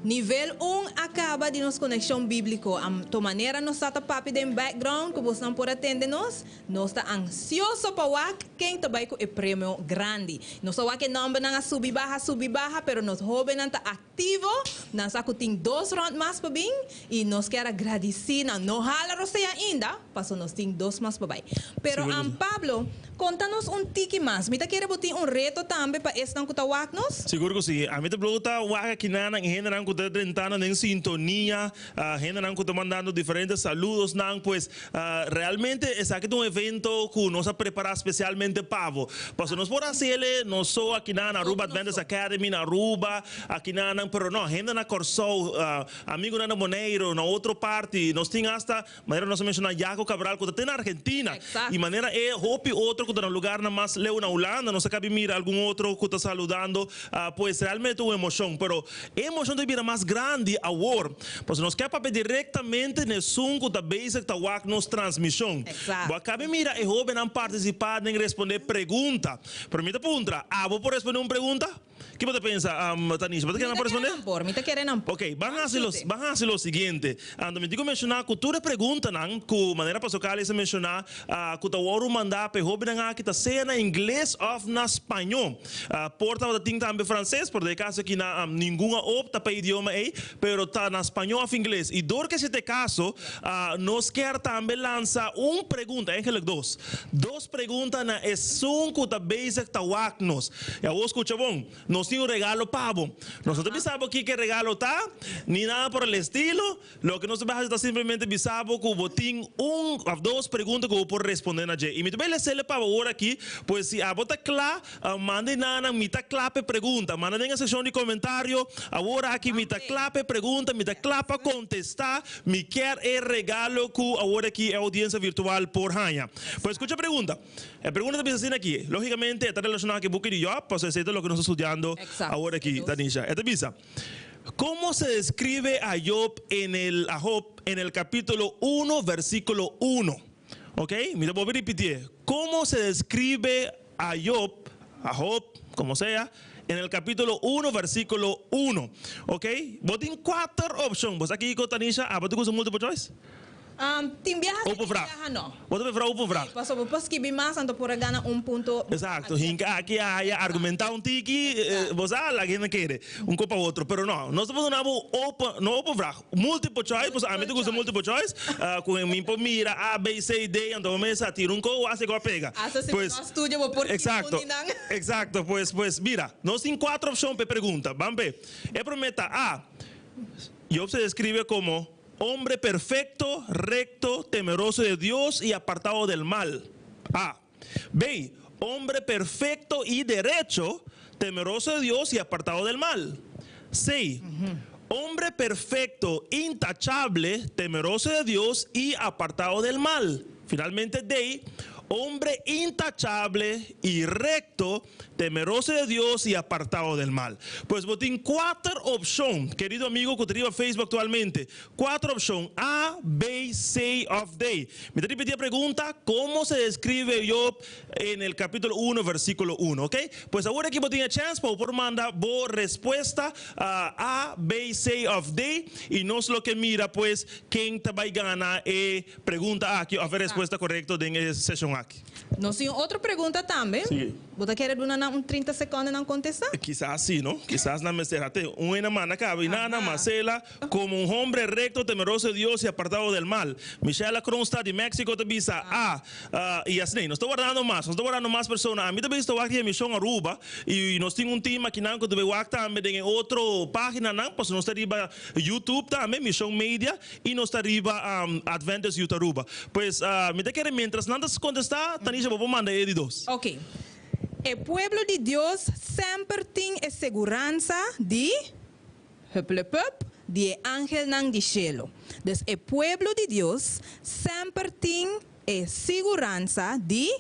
Nível 1 acaba de nos conexão bíblico. A tua maneira nos está papi de background que você não pode atender nós está ansioso para o quem também com o prêmio grande. Nós só que não vamos subir barra, pero nos jovens não está ativo. Nós só tem 2 rounds mais para bem e nós quer agradecer. Não hala você ainda, passou nós tem 2 mais para bem. Pero Pablo, conta-nos tique mais. Me tá querendo botar reto também para esse não que tá nos? Seguro que sim. A mim tá blota o aqui na gente que está tentando em sintonia, gente que está mandando diferentes saludos, pues realmente es aqui um evento que nós preparamos especialmente para vos. Pues nós por hacerle, nós só aqui na Aruba Adventist Academy, na Aruba, aqui na, pero não, gente na Corsou, amigo na Moneiro, na outra parte, nós temos hasta, maneira nós mencionamos Jaco Cabral, que está na Argentina, e maneira é hope outro que está no lugar na mais leu na Holanda, nós acabamos de mirar algum outro que está saludando, pues realmente uma emoção, pero a emoção de vida mais grande agora, pues nós queremos para diretamente no Zoom que também está nos transmissão. Exato. Acabamos de mirar e jovem não participar nem responder pergunta. Permita pergunta, vou por responder uma pergunta? ¿Qué você pensa, Tanisha? ¿Você quer responder? Me te querem por. Ok, van a hacer lo siguiente. Me digo mencionar que tu pregunta nan, que maneira para socar se mencionar, que tu ouro mandar pe hobby nan que ta seja na inglês ou na espanhol. Porta o ting também francês, por de caso que na nenhuma opta para idioma aí, pero tá na espanhol ou inglês. E dor que se te caso, nos quer também lançar pergunta, eigenlijk dos perguntas na essun que ta basic ta waknos. Ya vos escucha bom, nos tem regalo pavo. Nosotros pensamos aquí que regalo está, ni nada por el estilo. Lo que nos va a hacer simplemente pensamos que botín dos preguntas que voy por responder a Jay. Y me tuve que hacerle para ahora aquí, pues si a vos está claro, mande nada, me está clape pregunta, mande en la sección de comentarios, ahora aquí me está clape pregunta, me está clape contestar, me quiere el regalo que ahora aquí es audiencia virtual por Hanya. Pues escucha pregunta. La pregunta que me aquí, lógicamente está relacionada con Booker y yo, pues es lo que nos está estudiando ahora aquí, Tanisha. Esta visa. ¿Cómo se describe a Job en el capítulo 1, versículo 1? ¿Ok? Mira, voy a repetir. ¿Cómo se describe a Job, como sea, en el capítulo 1, versículo 1? ¿Ok? Vos tienes 4 opciones. ¿Vos aquí con Tanisha? ¿Vos tienes multiple choice? Tim viaja no. Vos te vraag, vraag. Paso pues que vi más anto por gana punto. Exacto. Hinca aquí haya argumentado tiki, vos la gente quiere un copa otro, pero no estamos dando open vraag. Multiple choice, pues a mí te gusta multiple choice. Con mi mira A, B, C, D, entonces me sa tira un co, hace que pega. Pues estudio por Exacto. Pues mira, nos tienen 4 opciones para pregunta. Van ver. Prometa A. Job se describe como hombre perfecto, recto, temeroso de Dios y apartado del mal. A. B. Hombre perfecto y derecho, temeroso de Dios y apartado del mal. C. Hombre perfecto, intachable, temeroso de Dios y apartado del mal. Finalmente D. Hombre intachable y recto, temeroso de Dios y apartado del mal. Pues botín 4 opciones, querido amigo que utiliza Facebook actualmente. 4 opciones, A, B, C, of D. Me repetí la pregunta, ¿cómo se describe Job en el capítulo 1, versículo 1? ¿Ok? Pues ahora aquí botín a chance para por mandar respuesta A, B, C, of D. Y no es lo que mira, pues, quién te va a ganar pregunta aquí, a ver respuesta correcta en esa sesión aquí. Nos tem outra pergunta também. Sí. Você quer dar 30 segundos não contestar? Quizás sí, ¿no? Quizás no me cerrate. Una mana cabe y nada más ela como un hombre recto, temeroso de Dios y apartado del mal. Michelle Kronstad de México te visa y así. Nos está guardando más personas. A mí te visto aquí en Misión Aruba y nos tiene un team aquí que te veo también en otra página, pues nos está arriba YouTube también, Misión Media y nos está arriba Adventist Youth Aruba. Pues me te quiere mientras nada contestar, Tanisha, vou mandar ele dos. Ok. O pueblo de Deus sempre tem a segurança de ángel nang de cielo. Dus o pueblo de Deus sempre tem a segurança de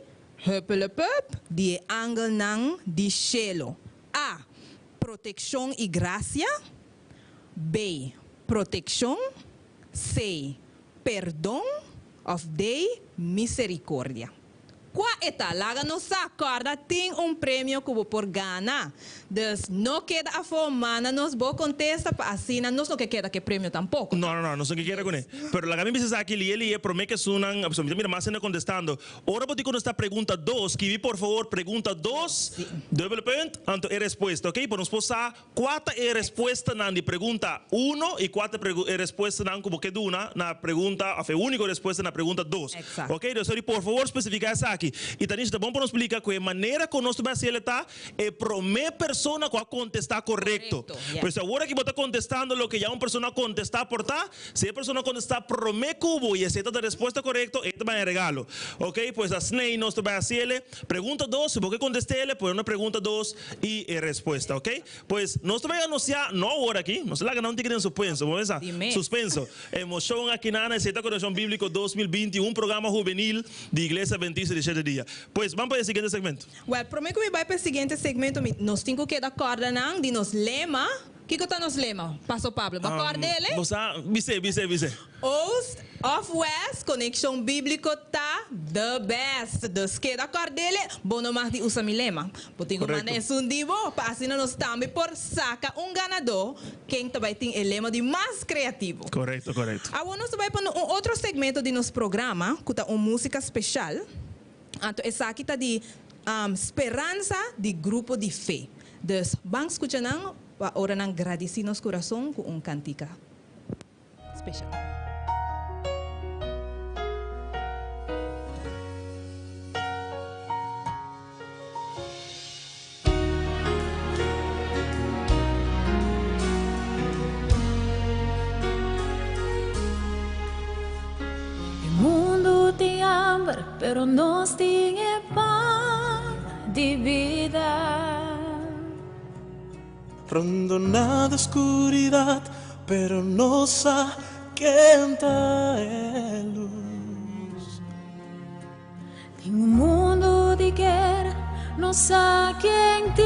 ángel nang de cielo. A. Proteção e graça. B. Proteção. C. Perdão. Of D. Misericórdia. Qua etalaga no acorda tem prêmio que por gana. Dus não queda a formana nos bo contesta para assim não que queda que prêmio tampouco. No sé qué quiere con él. Pero la que me dice aquí y promete que suenan, mira más en contestando. Ahora voy con esta pregunta 2, que vi por favor pregunta 2, double point, anto respuesta, ¿ok? Por nos posa 4 respuesta na de pregunta 1 y 4 respuesta na como que duna na pregunta, a única respuesta na pregunta 2. ¿Ok? Entonces, por favor, especificar esa aquí. Y Tanisha, tá bom para nos explicar que maneira que nós vai ser está é primeira pessoa que vai contestar correto. Yeah. Pues agora que você está contestando lo que já uma pessoa contestar por tá, se a pessoa contestar primeiro cubo e aceita a resposta correta, ele vai regalo. Ok? Pues a Snei nós vai fazer pergunta 2, se você contestar ele, pues uma pergunta 2 e resposta, ok? Pues nós vai anunciar, não agora aqui, nós lá não tem que ter suspenso, vamos ver? Suspenso. Emoção aqui na Aceita Coração Bíblico 2020, programa juvenil de Igreja Adventista de 7 dias. Pues vamos para o seguinte segmento. Well, prometo que vai para o seguinte segmento, nós temos que dar corda de nos lema Kiko tá nos lema, Paso Pablo. Bacordele? Bise. Oost of West, conexão bíblico tá the best. Dus que da cordele, bono mais de usa mi lema. Botingo manes um divo, passina nos tambi por saca ganador, quem também tem o lema de mais criativo. Correto. Agora nós vamos para outro segmento de nosso programa, que tá uma música especial. Então, essa aqui tá de esperança de grupo de fé. Dus, vamos escutar para ora nang agradecer nos coração com cantica especial. El mundo tem hambre, pero nós tem pão de vida. Rondonada oscuridad, pero nos aquenta a luz. Tem mundo de guerra, nos aquenta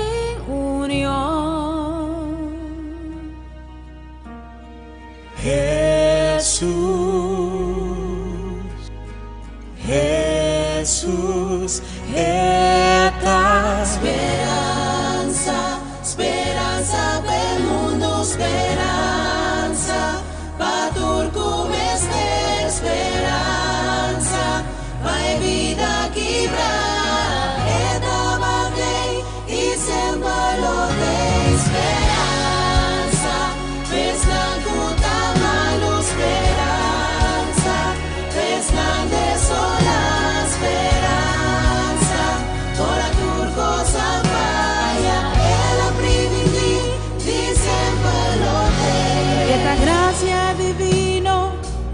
união. Jesus, eta Speranza per mundo, speranza patur come speranza vai vida quebra e davanti e sempre lo de speranza pesnacuta malo speranza pesnande sola speranza ora turco sapaya esta gracia divino,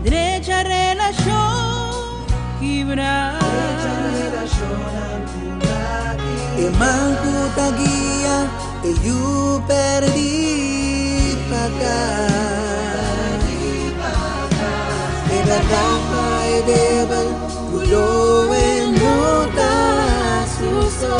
derecha relación quebrar. E manco ta guia e io perdi pagar. E verdad e debel, culo en nota suso.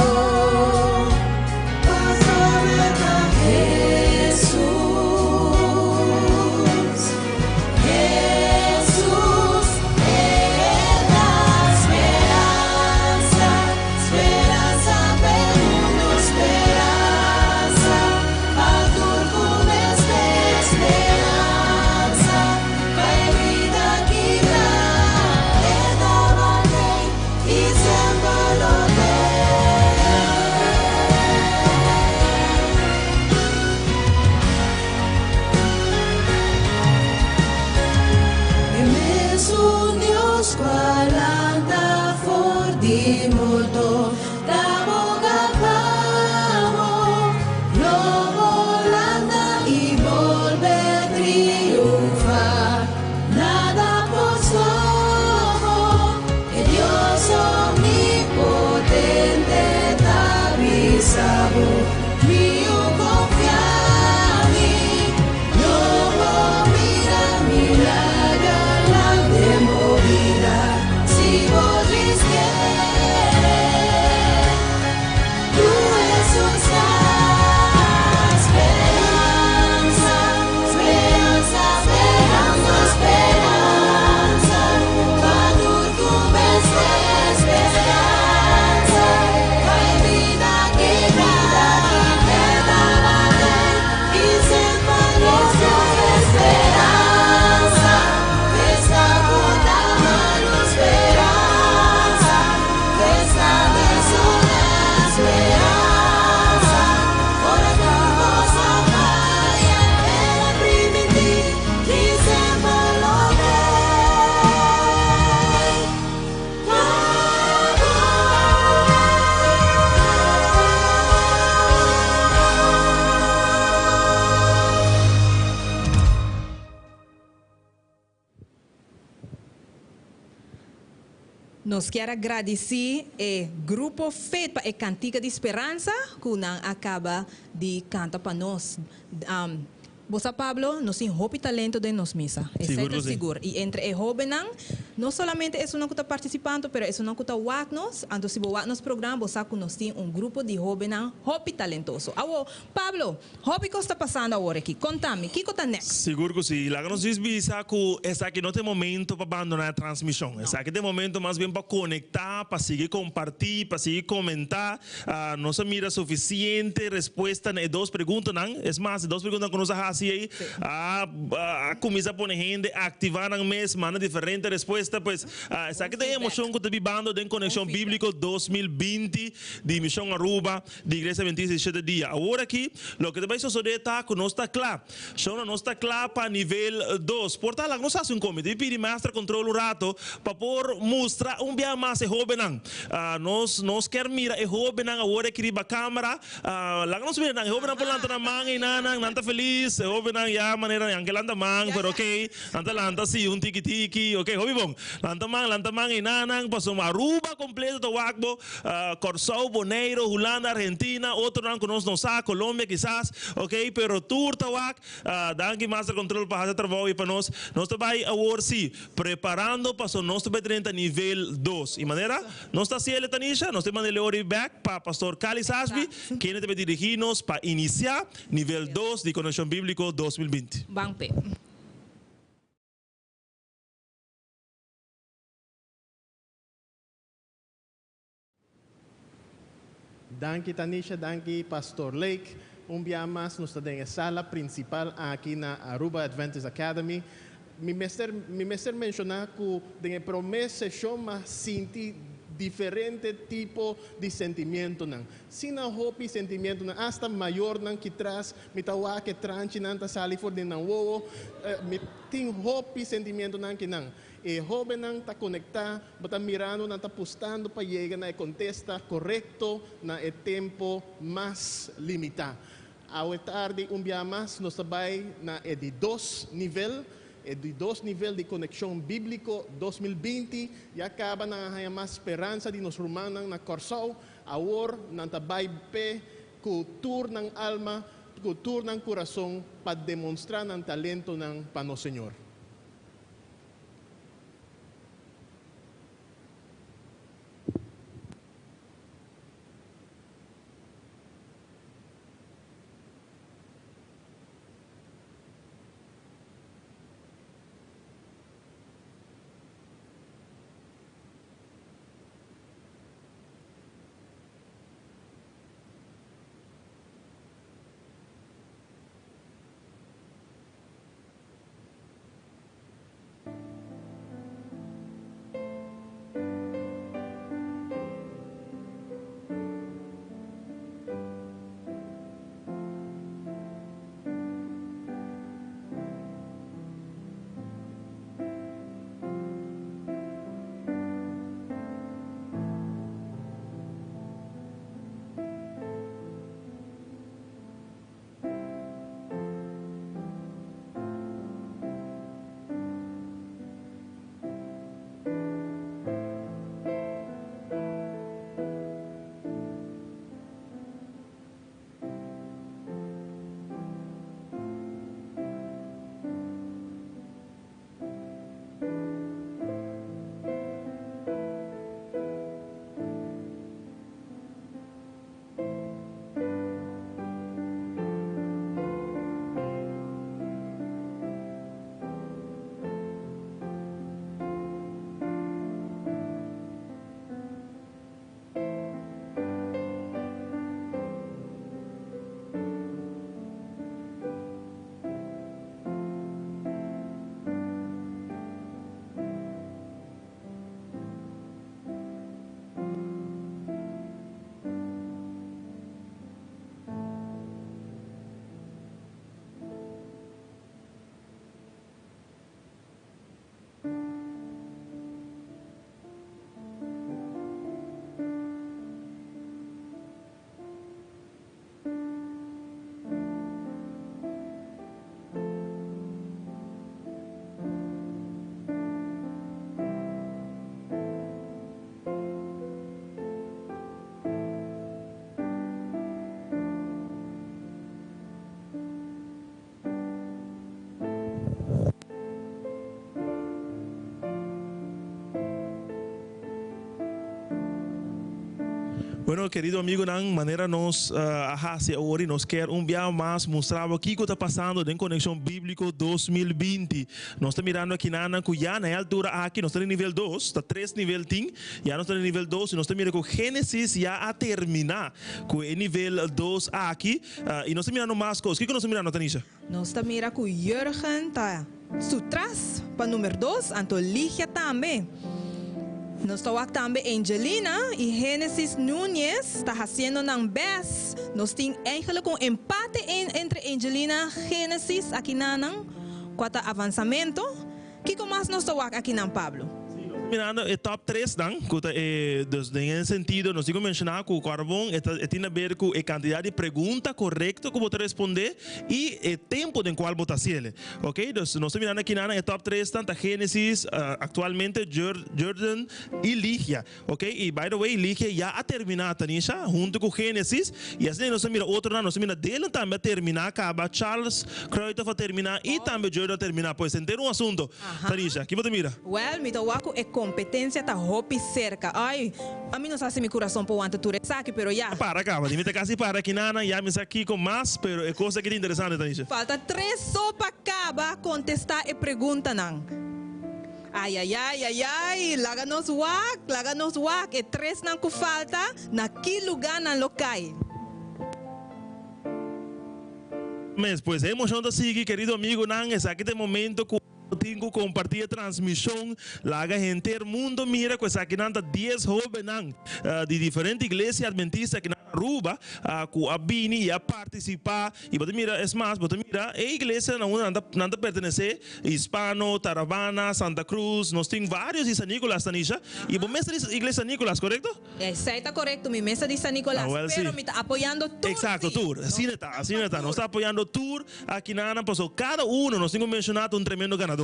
Nós quero agradecer o grupo feito para a Cantiga de Esperança, que acaba de cantar para nós. Você, Pablo, nós temos roupa e talento de nós missa. É seguro. E entre os jovens, no solamente es una que está participando, pero es una que está wagnos, entonces si vos nos programa, vos sabes que nos tiene un grupo de jóvenes hobby talentoso. Pablo, hobby que está pasando ahora aquí? Contame, ¿qué está next? Seguro que sí. La que nos dice que esta aqui não tem momento para abandonar a transmissão. Esta aqui tem momento mais bem para conectar, para seguir compartir, para seguir comentar. Não se mira suficiente resposta em duas perguntas, não? É mais, duas perguntas que nós fazemos aí. Começa a pôr gente, ativar na mesma, manda diferente resposta. Pois, esta aqui tem emoção que está vivendo em Conexão Bíblica 2020 de Missão Aruba, de Igreja 27 dias. Agora aqui, o que vai suceder está que não está claro. Só não está claro para nível 2. Portanto, nós fazemos um comitê, pedi master controle o rato, para por mostrar dia mais jovem. Nós queremos mirar jovem agora aqui na câmera. Lá nós miramos jovem por lá na mão e nanta feliz, jovem já maneira yang que lanta mão, pero ok, lanta sim um tiki ok, jovem bom. Lanta mão e nanang, passou uma Aruba completa do Wagbo, Corsão, Boneiro, Holanda, Argentina, outro não conosco não sabe, Colômbia quizás, ok, pero tour tawak, danke master control para fazer trabalho para nós também agora sim, preparando para o nosso B30 nível 2. E maneira, nós está se ele tanisha, nós temos ele back para pastor Cali Sasbi, que ele deve dirigir-nos para iniciar nível 2 de Conexão Bíblico 2020. Bang pe. Danke Tanisha, danke Pastor Lake. Dia mais nós temos a sala principal aqui na Aruba Adventist Academy. Me mestre mencionar que tem promessa chama sinti diferente tipo de sentimento não. Sina hopi sentimento não hasta maior não que traz me tawa que tranche não tá sali for de não wo me tem hopi sentimento não que não. E jovem não tá conectar, bota mirando não tá postando para chegar na contesta correto na e tempo mais limitado. Ao tarde dia mais nós vai na de 2 nível de 2 nível de Conexão Bíblico 2020 e acaba na mais esperança de nos romanos na Corsão, agora não tá vai pe cultura ng alma, cultura ng coração para demonstrar ng talento ng Pano Senhor. Bueno, querido amigo, de manera nos hace ahora nos quer día más mostrar o que está pasando en Conexión Bíblico 2020. Nos está mirando aqui na ya na altura aqui, nos está en nivel 2, está 3 nivel 10, ya nos está en nivel 2 y nos está mirando que Génesis ya a terminar con el nivel 2 aquí y nos está mirando más cosas. ¿Qué nos está mirando, Tanisha? Nos está mirando que Jurgen está sutras para número 2, Antoligia también. Nos está también Angelina y Génesis Núñez está haciendo un best. Nos tiene eigenlijk con empate entre Angelina y Génesis aquí nanan cuatro avanzamiento. ¿Qué más nos está aquí nan Pablo? Mirando el top 3 dan, dus en ese sentido, nos digo mencionar que el carbón tiene a ver con la cantidad de preguntas correctas que vos responder y el tiempo en cual vos haces. Ok, entonces nos mirando aquí en el top 3 tanta Génesis, actualmente Jordan y Ligia. Ok, y by the way, Ligia ya ha terminado, Tanisha, junto con Génesis, y así nos mira otro, nos mira Dylan también a terminar, acaba Charles Croito va a terminar y también Jordan a terminar. Pues entero un asunto, Tanisha, ¿qué vos te mira? Well, mi tawaco competencia está hopi cerca. Ay, a mí nos hace mi corazón por antes tu saque, pero ya. Para acá, dime casi para aquí nana, ya me aquí con más, pero es cosa que es interesante, Tanisha. Falta 3 sopa acaba contestar y pregunta nan. Ay, láganos wak, e 3 nan que falta, na que lugar nan local. Pues hemos ido seguir, querido amigo, nan, es aquí de momento tengo compartir transmisión la gente del mundo mira que aquí nanta 10 jóvenes de diferentes iglesias adventistas que Aruba que abini y a participar y vos mira es más vos mira iglesia nanta pertenece hispano Taravana Santa Cruz nos tienen varios de San Nicolás Tanisha y vos mesa de iglesia San Nicolás correcto está correcto mi mesa de San Nicolás pero me está apoyando tour exacto tour así está nos está apoyando tour aquí nada pues cada uno nos tengo mencionado un tremendo ganador.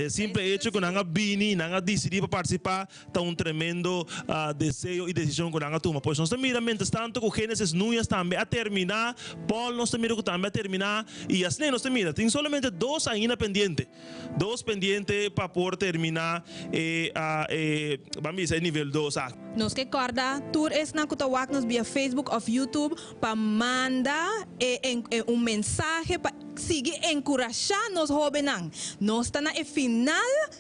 Simple hecho que nanga bini, nanga decidir para participar, está un tremendo deseo y decisión que nanga toma. Pues nos mira mientras tanto con Génesis Núñez también a terminar, Paul nos mira que también a terminar y así nos mira, tiene solamente 2 ainda pendientes, 2 pendientes para poder terminar vamos a decir nivel 2. Nos que corda, tour es na kutawak nos via Facebook o YouTube para mandar un mensaje para seguir encorajando los jóvenes. Nos está en el final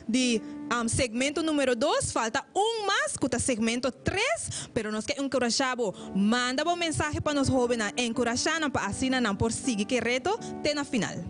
de segmento número 2, falta un más que está segmento 3, pero nos que encorajamos, manda un mensaje para los jóvenes, encorajando para así no por seguir que reto ten a final.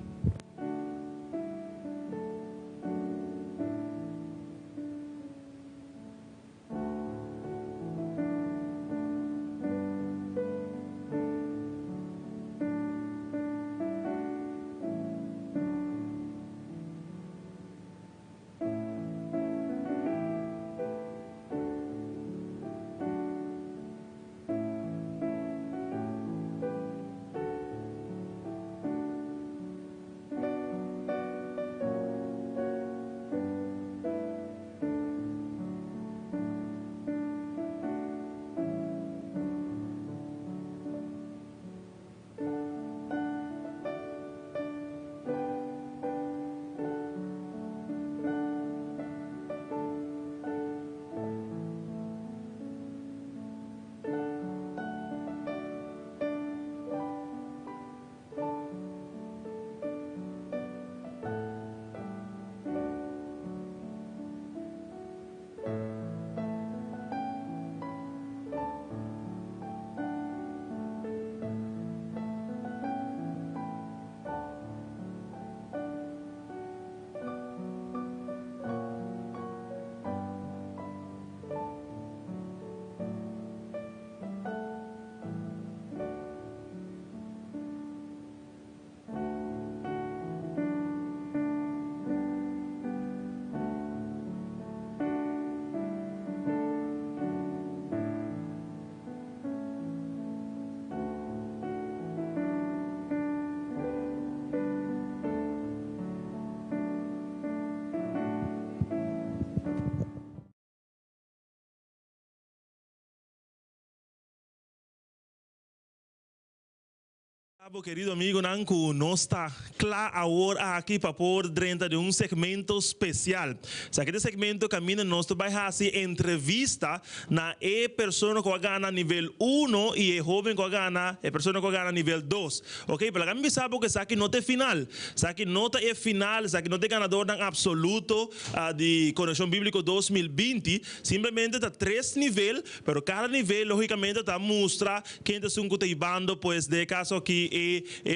Querido amigo Nanku, nós está claro agora aqui para pôr dentro de segmento especial. Aquele segmento caminha nós vai fazer entrevista na pessoa que vai ganhar nível 1 e jovem que vai ganhar pessoa que vai ganhar nível 2. Ok? Para que sabe que isso aqui não é final. Isso aqui não é final, isso aqui não é ganhador dan absoluto de Conexão Bíblica 2020. Simplesmente está 3 níveis, pero cada nível logicamente está mostra quem está ibando, pues de caso aqui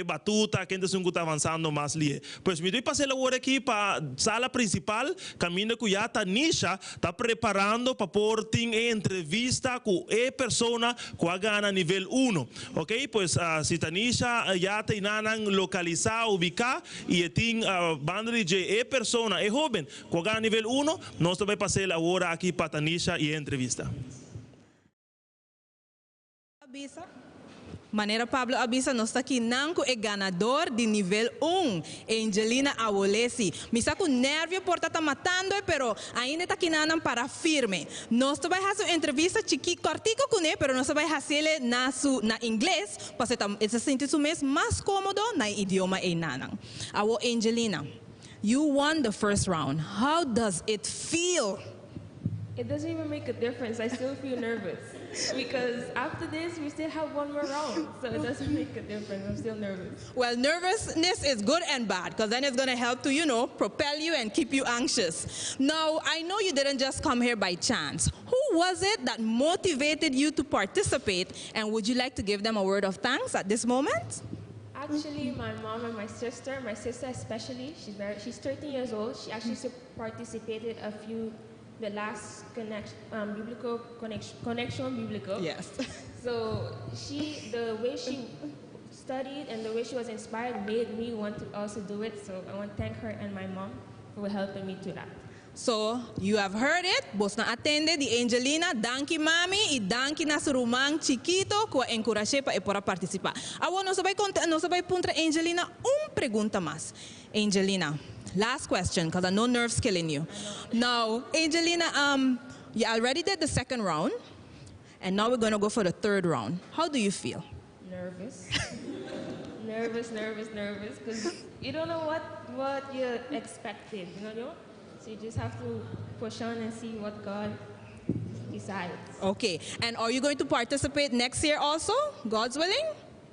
batuta, quem está avançando mais ali. Pois me dou passar agora aqui para a sala principal, caminho que já Tanisha está preparando para pôr entrevista com a pessoa que vai ganhar nível 1. Ok? Pois se Tanisha já tem localizar, ubicar e tem banda de a pessoa, a jovem que vai ganhar nível 1, nós vamos passar agora aqui para Tanisha e a entrevista. Maneira Pablo avisa, nós está aqui nanco é ganador de nível 1, Angelina Awolesi. Me saco nervio por estar matando, pero ainda está aqui nanam para firme. Nós vai fazer uma entrevista chiquita, cortico com ele, pero nós vai fazer na inglês, para se sentir mais cômodo na idioma e nanam. Awo Angelina, you won the first round. How does it feel? It doesn't even make a difference. I still feel nervous because after this we still have one more round, so it doesn't make a difference. I'm still nervous. Well, nervousness is good and bad because then it's going to help to, propel you and keep you anxious. Now, I know you didn't just come here by chance. Who was it that motivated you to participate, and would you like to give them a word of thanks at this moment? Actually, my mom and my sister especially, she's 13 years old. She actually participated the last connection biblical. Yes. So the way she studied and the way she was inspired made me want to also do it. So I want to thank her and my mom for helping me do that. So, you have heard it. Bos na atende di Angelina, danki mami, e danki na surumang chiquito ko encourage pa para participar. Awo no sabay punta Angelina pergunta mas. Angelina, last question because I know nerves killing you. Now, Angelina, you already did the second round, and now we're going to go for the third round. How do you feel? Nervous. nervous because you don't know what you expected, So you just have to push on and see what God decides. Okay, and are you going to participate next year also, God's willing?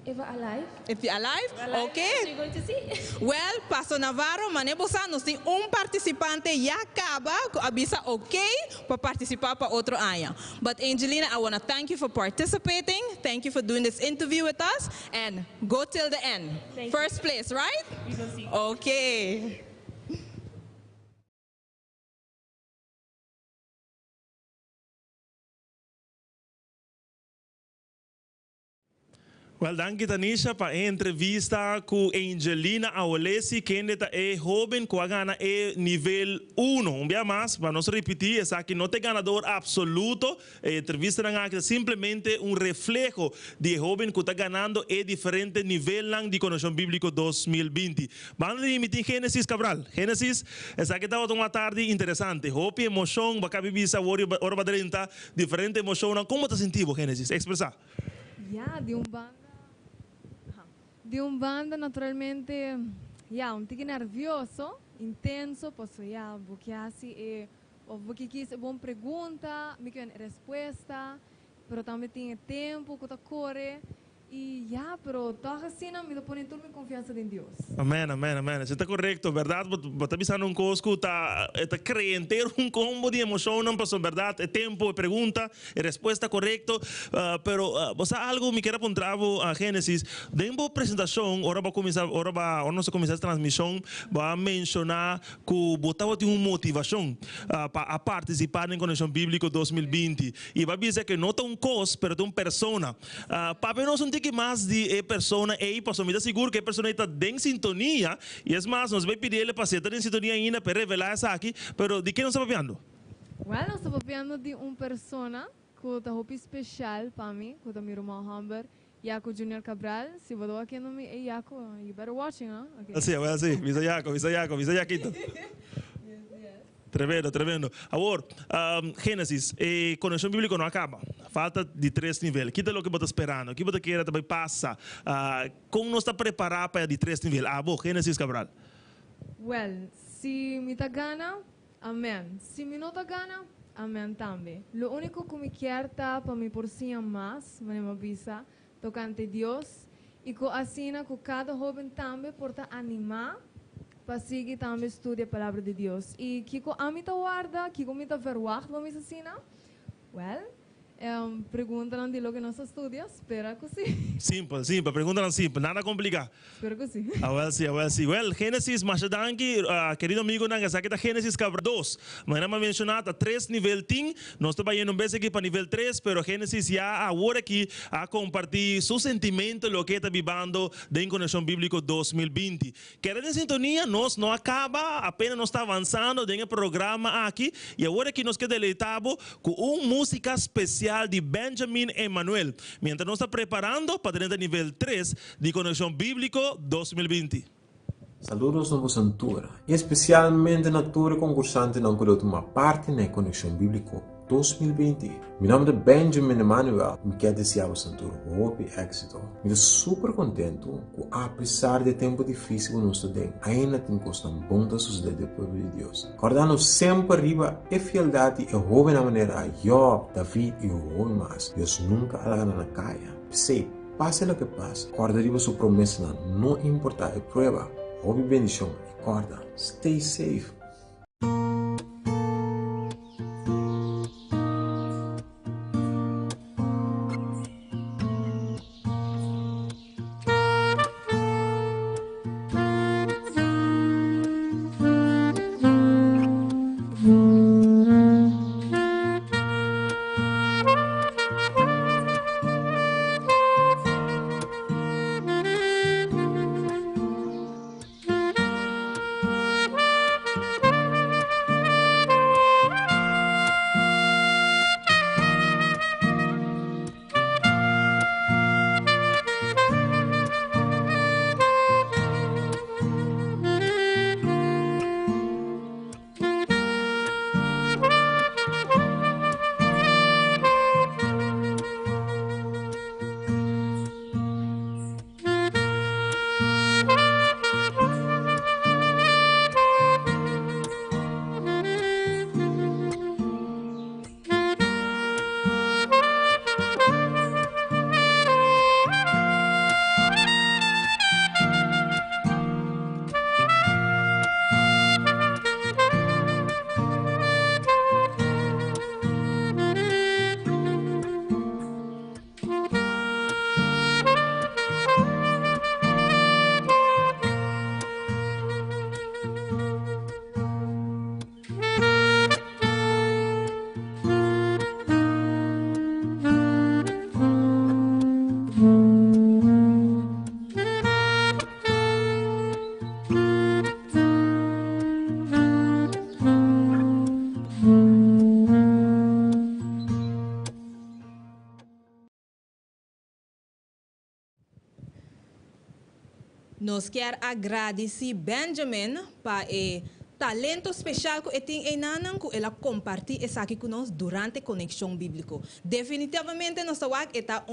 If I'm alive. If you're alive? Okay. So you're going to see. Well, Pastor Navarro, manebosa, nos tem participante ya acaba, avisa okay, para participar para outro ano. But Angelina, I want to thank you for participating. Thank you for doing this interview with us, and go till the end. First place, right? You will see. Okay. Well, danke Tanisha para a entrevista com Angelina Awolesi, que é jovem que gana nível 1. Um dia mais, para nós repetir, essa aqui não é ganador absoluto. A entrevista é simplesmente reflejo de jovem que está ganhando diferente nível de Conexão Bíblica 2020. Vamos emitir Gênesis Cabral. Gênesis, essa aqui estava uma tarde interessante. Hope emoção, vai caber visa, hora badrenta, diferente emoção. Como está sentindo, Gênesis? Expressar. De um banda naturalmente, um tique nervioso, intenso, posso porque assim porque quis boa pergunta, me quer resposta, pero também tem tempo que tá corre e pero tá assim me dá põe toda minha confiança em Deus. Amém. Você está correto, verdade? Você está um cosco, está creyendo combo de emoção, não passou, verdade? É tempo, é pergunta, é resposta correto, pero você algo me quer apontar a Gênesis, dentro da apresentação, ora nós começar a transmissão, vai mencionar que você tem uma motivação para participar em Conexão Bíblica 2020 e vai dizer que não tem costo, pero tem uma persona. Para nós que mais de pessoa aí passou me dá seguro que a pessoa está em sintonia e é mais nós vai pedir ele para estar em sintonia ainda para revelar essa aqui, pero de que nós estamos falando? Well, nós estamos falando de uma pessoa que está muito especial para mim, que é meu irmão Humber, Jaco Junior Cabral. Se você aqui não me Jaco, you better watching, huh? Okay. Assim, visa Jaquito. Tremendo. Agora, Gênesis, Conexão Bíblica não acaba. falta de 3 níveis. Que é o que você está esperando? O que você quer também passar? Como nós está preparado para de 3 níveis? Génesis Cabral. Well, si me ta gana, amén. Si me no ta gana, amén también. Lo único que me quiero para mi porción más, me avisa, tocante Dios, y que así con cada joven también porta animar para seguir también estudiar la palabra de Dios. Y que a mí te guarda, que a mí te verwacht, vamos a decir, well, perguntam de lo que nós estudiamos, espera que sim. Simples, perguntam simples, nada complicado. Espero que sim. Well, Génesis, mas danke, querido amigo, nang essa aqui tá Génesis capítulo 2. Mas não mencionado a 3 nível 10, nós estamos indo bem aqui para nível 3, pero Génesis já agora aqui a compartir seu sentimento, lo que está vivendo da Conexão Bíblica 2020. Querendo em sintonia, nós não acaba, apenas nós está avançando dentro do programa aqui, e agora aqui nós quer deleitado com uma música especial de Benjamin Emanuel, mientras nos está preparando para dentro del nivel 3 de Conexión Bíblico 2020. Saludos a você, especialmente na tua concursante não quero tomar parte na Conexão Bíblico 2020. Meu nome é Benjamin Emanuel, me quero desejar a você hope e êxito. Me estou super contente que, apesar do tempo difícil que nós temos, ainda tem coisas boas a suceder do povo de Deus. Acordando sempre arriba e fialdade e jovem na maneira a Job, David e o jovem mais. Deus nunca alaga na caia. Sei, passe o que passe, acorda arriba sua promessa, não importa a prova. Houve bendição e acorda. Stay safe. Nós quer agradecer Benjamin para o talento especial que ele tem em que ela compartilha isso aqui conosco durante a Conexão Bíblica. Definitivamente, nós está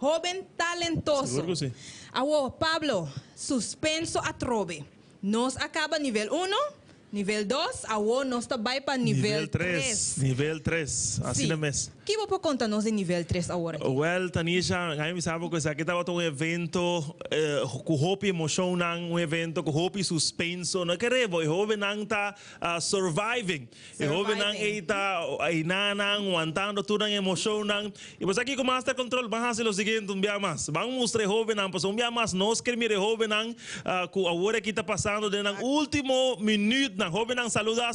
jovem talentoso. Seguro que sim. Agora, Pablo, suspenso a trove. Nós acaba nível 1. Nível 2, agora nós vai para nível 3. Nível 3, assim Sim. mesmo. O que você pode contar-nos em nível 3 agora? Well, Tanisha, ngayon mi sabi ko sa kita um evento ku hopi emotion ng evento ku hopi suspenso na karebo hobi nang ta surviving. Hobi nang ita inanang wantando tu ng emotion nang iba sa ko master control bahas lo seguinte mas. Vamos mostrar hobi nang paso mas nos queremos hobi nang ku agora kita passando de nang último minuto nang hobi nang saludar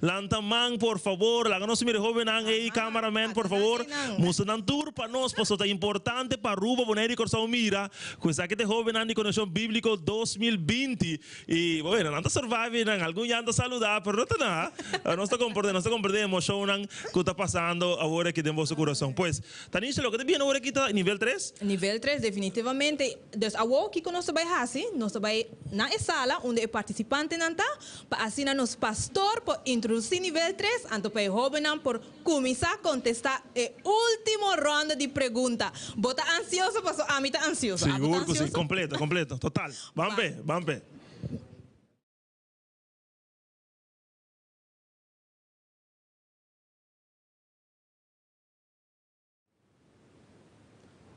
lantamang por favor laganos mi hobi nang cameraman por favor, mostra um tour para nós, porque é importante para Ruba, Boneri, Corsão Mira, com essa aqui de jovem na Conexão Bíblica 2020. E, bueno, não está surviving, algum já anda saludar, mas não está nada. Não está compreendendo a emoção que está passando agora aqui dentro do seu coração. Pois, Tanisha, o que está bem agora aqui está nível 3? Nível 3, definitivamente. Então, agora que nós vai fazer, nós vai na sala onde o participante não está, para así nos pastor por introducir nivel 3, anto para joven por comenzar a contestar el último ronda de preguntas. ¿Bota ansioso? Pasó a mí está ansioso. Seguro que sí, completo, total. Vamos a ver.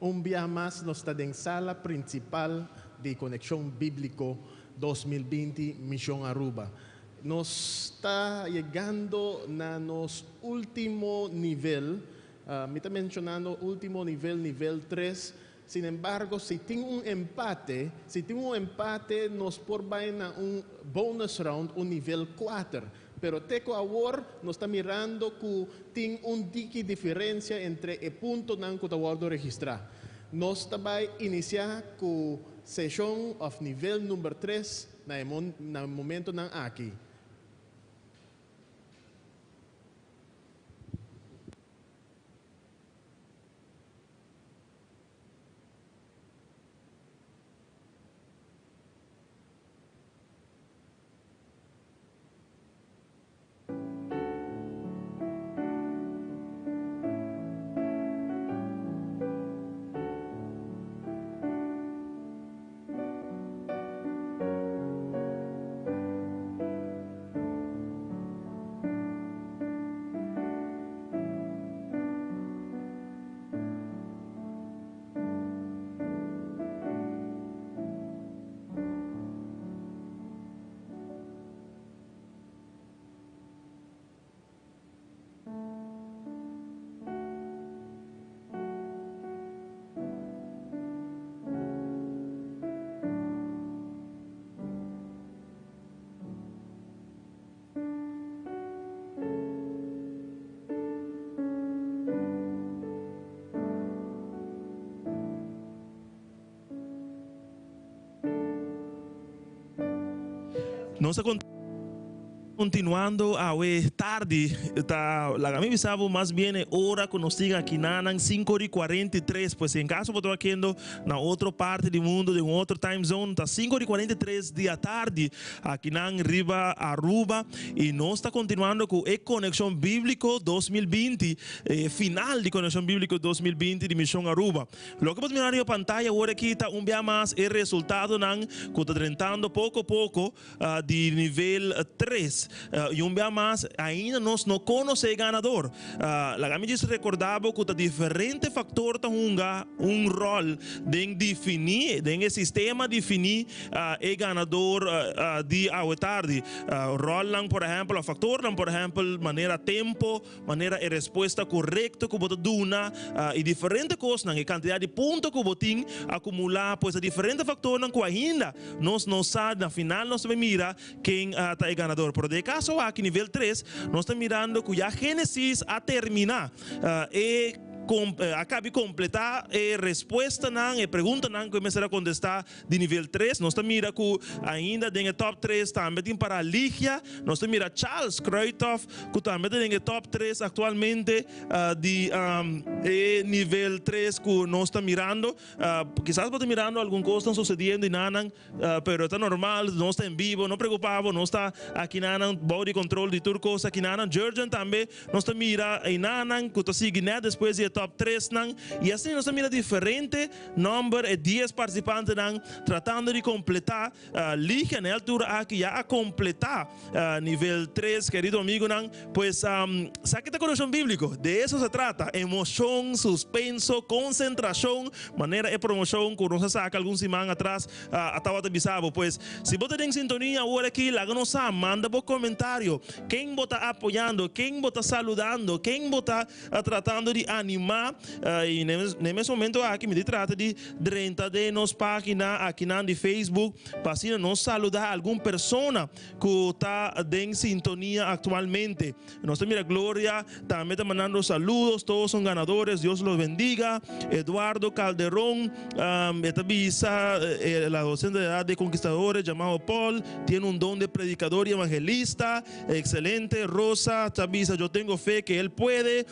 Un día más nos está en sala principal de Conexión Bíblico 2020 Misión Aruba. Nos está llegando a nuestro último nivel, me está mencionando último nivel 3. Sin embargo, si tiene un empate, nos por vaina un bonus round, un nivel 4. Pero Teco ahora nos está mirando que tiene un dique diferencia entre el punto que te registrar. Nos va a iniciar con sesión of nivel número 3 en el momento aquí. Nós continuando a tarde, la mí visavo más bien hora que nos siga aquí nanan 5:43, pues en caso por aquí en otra parte del mundo, de un otro time zone, está 5:43 de la tarde aquí nan arriba Aruba y nos está continuando con Conexión Bíblico 2020, final de Conexión Bíblico 2020 de Misión Aruba. Lo que podemos mirar en la pantalla ahora aquí está un día más el resultado nan que está tratando poco a poco de nivel 3. Y un día más, ainda nos no conoce ganador. La gama dice recordaba que está diferente factor juega un rol de definir, de sistema definir el ganador de a tarde. Rol por ejemplo, factor por ejemplo, manera tempo, manera de respuesta correcta que você duna y diferentes cosas, y cantidad de puntos que você acumular, pues diferentes factores que ainda nos sabe, na final nos mira quem está el ganador. Pero de caso aquí nivel 3, nos está mirando que ya Génesis a terminar acabe completar respuesta e pergunta que começar a contestar de nível 3. Nós mira que ainda em top 3 também tem para Ligia, nós mira Charles Kreuthoff que também tem top 3 atualmente de nível 3 que nós está mirando. Quizás pode mirando alguma coisa está sucedendo em Nanan, pero está normal, nós está em vivo, não preocupado, nós está aqui Nanan body control de tudo coisa aqui Nanan. Georgian também nós está mira em Nanan que está seguindo depois de top 3 y así nos mira diferente número de 10 participantes tratando de completar liga en la altura aquí ya a completar nivel 3, querido amigo pues saque de conexión bíblico, de eso se trata, emoción, suspenso, concentración, manera de promoción que nos saca algún simán atrás hasta avisado. Pues si vos tenés sintonía ahora aquí, láganos manda por comentario quién vota apoyando, quién vota saludando, quién vota tratando de animar. E nesse momento aqui me trata de 30 de nos página aqui na de Facebook para assim nos saludar alguma pessoa que está em sintonia atualmente. Nossa mira Glória também está mandando saludos, todos são ganadores, Deus los bendiga. Eduardo Calderón, esta visa la docente de edad de conquistadores llamado Paul, tiene un don de predicador y evangelista, excelente. Rosa, esta visa yo tengo fe que él puede.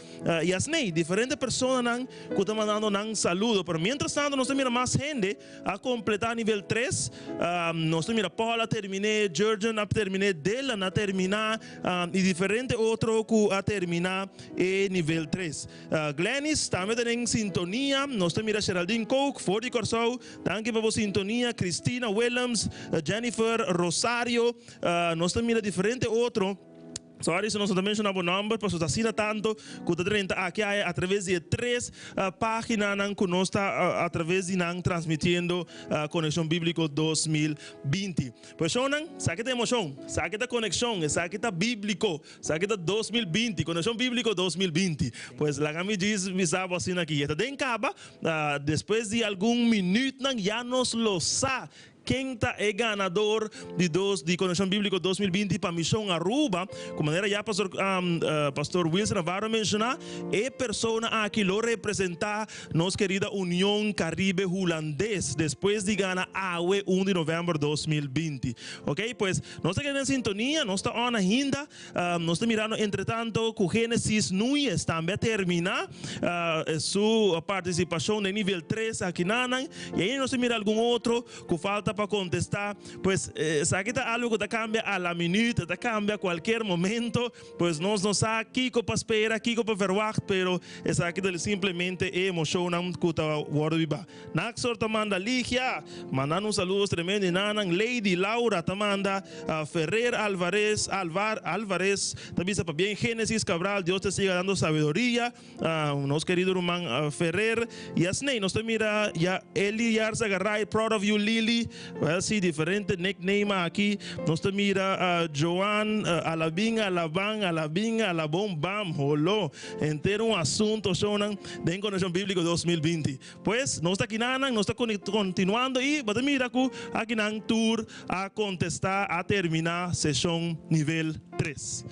Y así diferentes personas que están mandando un saludo. Pero mientras tanto, nos mira más gente a completar nivel 3. Nos mira Paula terminé, Georgian a terminé, Dylan a terminar y diferente otro que a terminar nivel 3. Glennis también en sintonía. Nos mira Geraldine Coke, Fordy Corso, danke por sintonía. Cristina Williams, Jennifer Rosario, nos mira diferente otro. Sorry se não também chamamos número, porque está assim tanto que está treinta aqui através de 3 páginas que nós está através de nós transmitindo Conexão Bíblico 2020. Pois não, sabe que emoção, sabe que conexão, sabe que bíblico, sabe que 2020, Conexão Bíblico 2020. Pois lá que me diz, visava assim aqui. Então, den caba, depois de algum minuto, já nos lo sabe. Quem é ganador de Conexão Bíblico 2020 para a Missão Aruba, como maneira já pastor Wilson Navarro mencionar, é pessoa aqui lo representar nossa querida União Caribe Holandês, depois de ganhar a 1 de novembro de 2020. Ok? Pois, nós estamos em sintonia, nós estamos ainda, nós estamos mirando, entretanto, que o Gênesis Núñez também terminar sua participação no nível 3 aqui na Nanang, e aí nós estamos mirando algum outro que falta para contestar, pues sabe que algo que cambia a la minuta, cambia a cualquier momento, pues nós não sabe Kiko para esperar, Kiko para verwacht, pero sabe que simplesmente emocionam que está word viva. Naxor manda Ligia, mandando saludos tremendos, Nanang, Lady Laura manda, Ferrer Alvarez, también para bien Génesis Cabral, Dios te siga dando sabiduría, nos querido Román Ferrer, y Asnei, nos te mira, ya Eli Yarza Garray, proud of you Lily. Sí, diferente nickname aqui. Nós mira Joan, Alabin, Alaban, Alabin, Alabom, Bam, Rolô. Inteiro assunto, Shonan, de Conexão Bíblico 2020. Pues, nós aqui nós estamos continuando e, bota mira aqui na tour a contestar, a terminar sessão nível 3.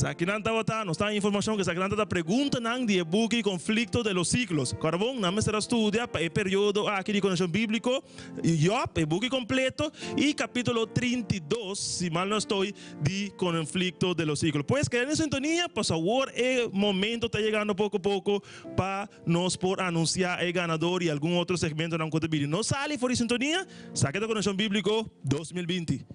Aqui não está informação que aqui não está pergunta não de book conflito de los ciclos. Carbon, não será estudia para o período aqui de Conexão Bíblico, e book completo e capítulo 32, se mal não estou, de conflito de los ciclos. Pues que em sintonia, por favor, o momento está chegando pouco a pouco para nós por anunciar o ganador e algum outro segmento não conta vídeo. Não sale fora de sintonia, saque da Conexão Bíblico 2020.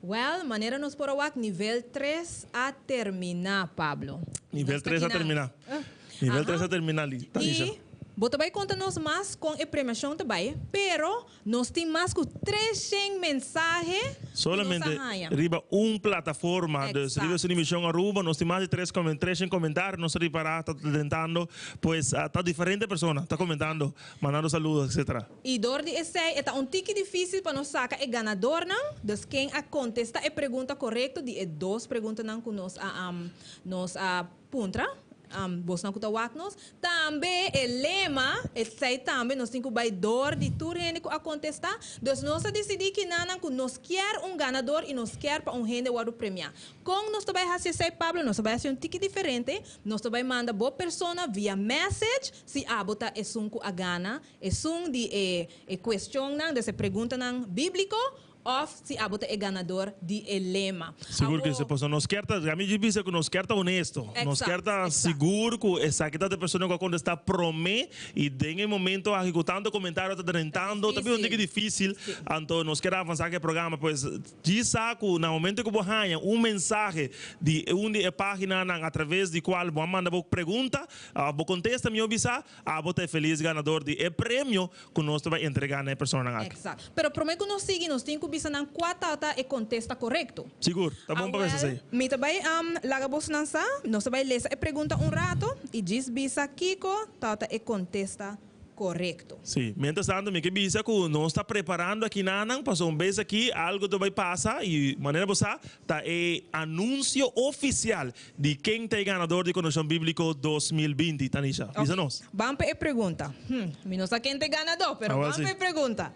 Well, maneira nos por awak nível 3 a terminar, Pablo. Nível 3 a terminar. Nível 3 a terminar ali. Tanisha. E você vai contar-nos mais com a premiação também, pero nós temos mais que 300 mensagens. Solamente riba plataforma de serviço de emissão Aruba, nós temos mais de 300 comentários, nós está tentando, pues está diferente pessoa, está comentando, mandando saludos, etc. E dor de esse é tique difícil para nós sacar o ganador, não? Dus quem a contesta a pergunta correta de duas perguntas não que nós puntra. Vos não kutawak nos. Também o lema, sei também nós temos que dor de tudo a contestar. Então nós decidimos que nós quer ganador e nós quer para gente o premiar. Com nós também fazer Pablo, nós vai fazer tique diferente. Nós também manda boa pessoa via message se bota a gana, de questão dessa pergunta bíblico. Of si abota é ganador de lema. Seguro que se possa nos quer a mim diz que nos quer honesto, nos quer seguro que essa que da pessoa que quando está promete e tem momento executando comentário está tentando, também é difícil, então nos quer avançar que programa, pois diz que no momento que você ganha mensagem de uma página através de qual você manda uma pergunta, você contesta me obisa, você é feliz ganador de prêmio que nós vai entregar na pessoa. Exato. Pero prometo que nós seguir, nós temos bisa nang kwatata e contesta correto. Seguro, tá bom para isso aí. Mi também lagabos nansa, nós vai ler e pergunta rato e diz bisa Kiko, tata e contesta correto. Sim, mientras tanto, me que bisa que nós está preparando aqui nanang, passou vez aqui, algo vai passar e maneira você tá anúncio oficial de quem é ganador de Conexão Bíblico 2020, Tanisha. Bisa nós. Vamos para a pergunta. Mi não sei quem é ganador, pero vamos para a pergunta.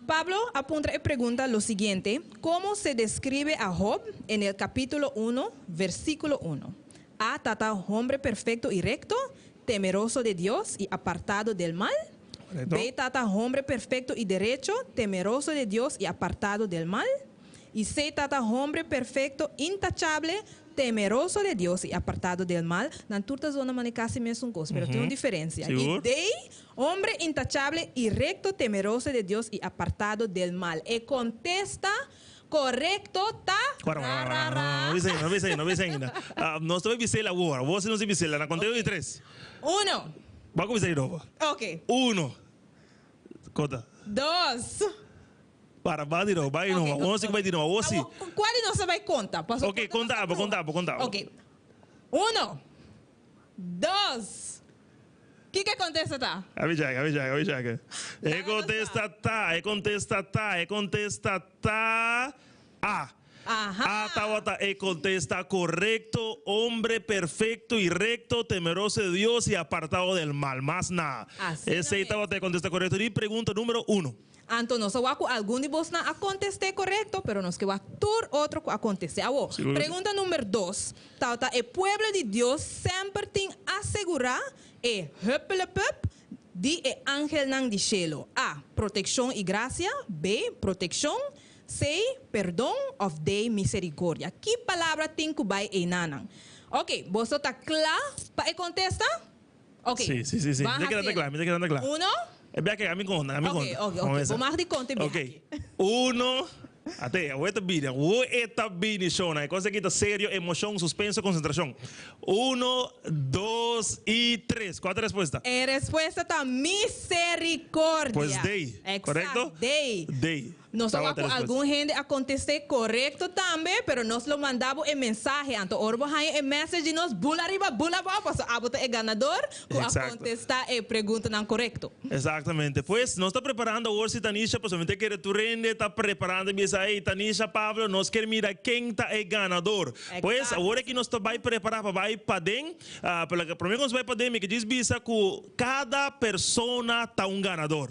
Pablo apunta y pregunta lo siguiente: ¿cómo se describe a Job en el capítulo 1, versículo 1? A, tata hombre perfecto y recto, temeroso de Dios y apartado del mal. B, tata hombre perfecto y derecho, temeroso de Dios y apartado del mal. Y C, tata hombre perfecto, intachable, temeroso de Dios y apartado del mal. Na turta zona manicasi mesmo coisa, pero tem uma diferença. E D, hombre intachable y recto, temeroso de Dios y apartado del mal. E contesta correcto, tá? Não vai ainda. Nós estamos visando agora. Você não se visela. Na conta de 3. 1. Vamos visar de novo. Ok. 1. Conta. 2. Vai de novo. Vamos vai de novo. Qual não se vai contar? Ok, contar. Ok. 1. 2. O que acontece, tá? Avijaga. Contesta tá. Tawata contesta correcto, hombre perfecto y recto, temeroso de Dios y apartado del mal. Más nada. Ese Tawata contesta correcto. Y pregunta número 1. Então, nós algum de vós não acontece correto, pero nós que vai tur outro acontece. Pergunta número 2. Tauta, o pueblo de Deus sempre tem assegurar e huppelepup de ángel nang di cielo. A, proteção e graça. B, proteção. C, perdão of D, misericórdia. Que palavra tem que vai enanang? Ok, você está claro para contestar? Ok. Sim. Me queda claro. 1. É que a mim conta. Ok. Vou mais de conta. Ok. 1. Até, o eta bini show, né? Coisa que tá sério, emoção, suspenso, concentração. 1, 2 e 3. Qual é a resposta? A resposta tá misericórdia. Pois dei, correto? Dei. Nós vamos algum gente acontecer correto também, pero nós lo mandamos em mensagem. Então, orbo hay em message nós bula arriba, bula abaixo. Abota é ganador, que contestar e pergunta não correto. Exatamente. Pois nós está preparando hoje, Tanisha, pessoalmente que tu rende está preparando me aí, Tanisha, Pablo, nós queremos mirar quem está é ganador. Pois agora que nós está vai preparar para dentro, pela primeira nós vai para dentro, que diz bisa que cada persona está ganador.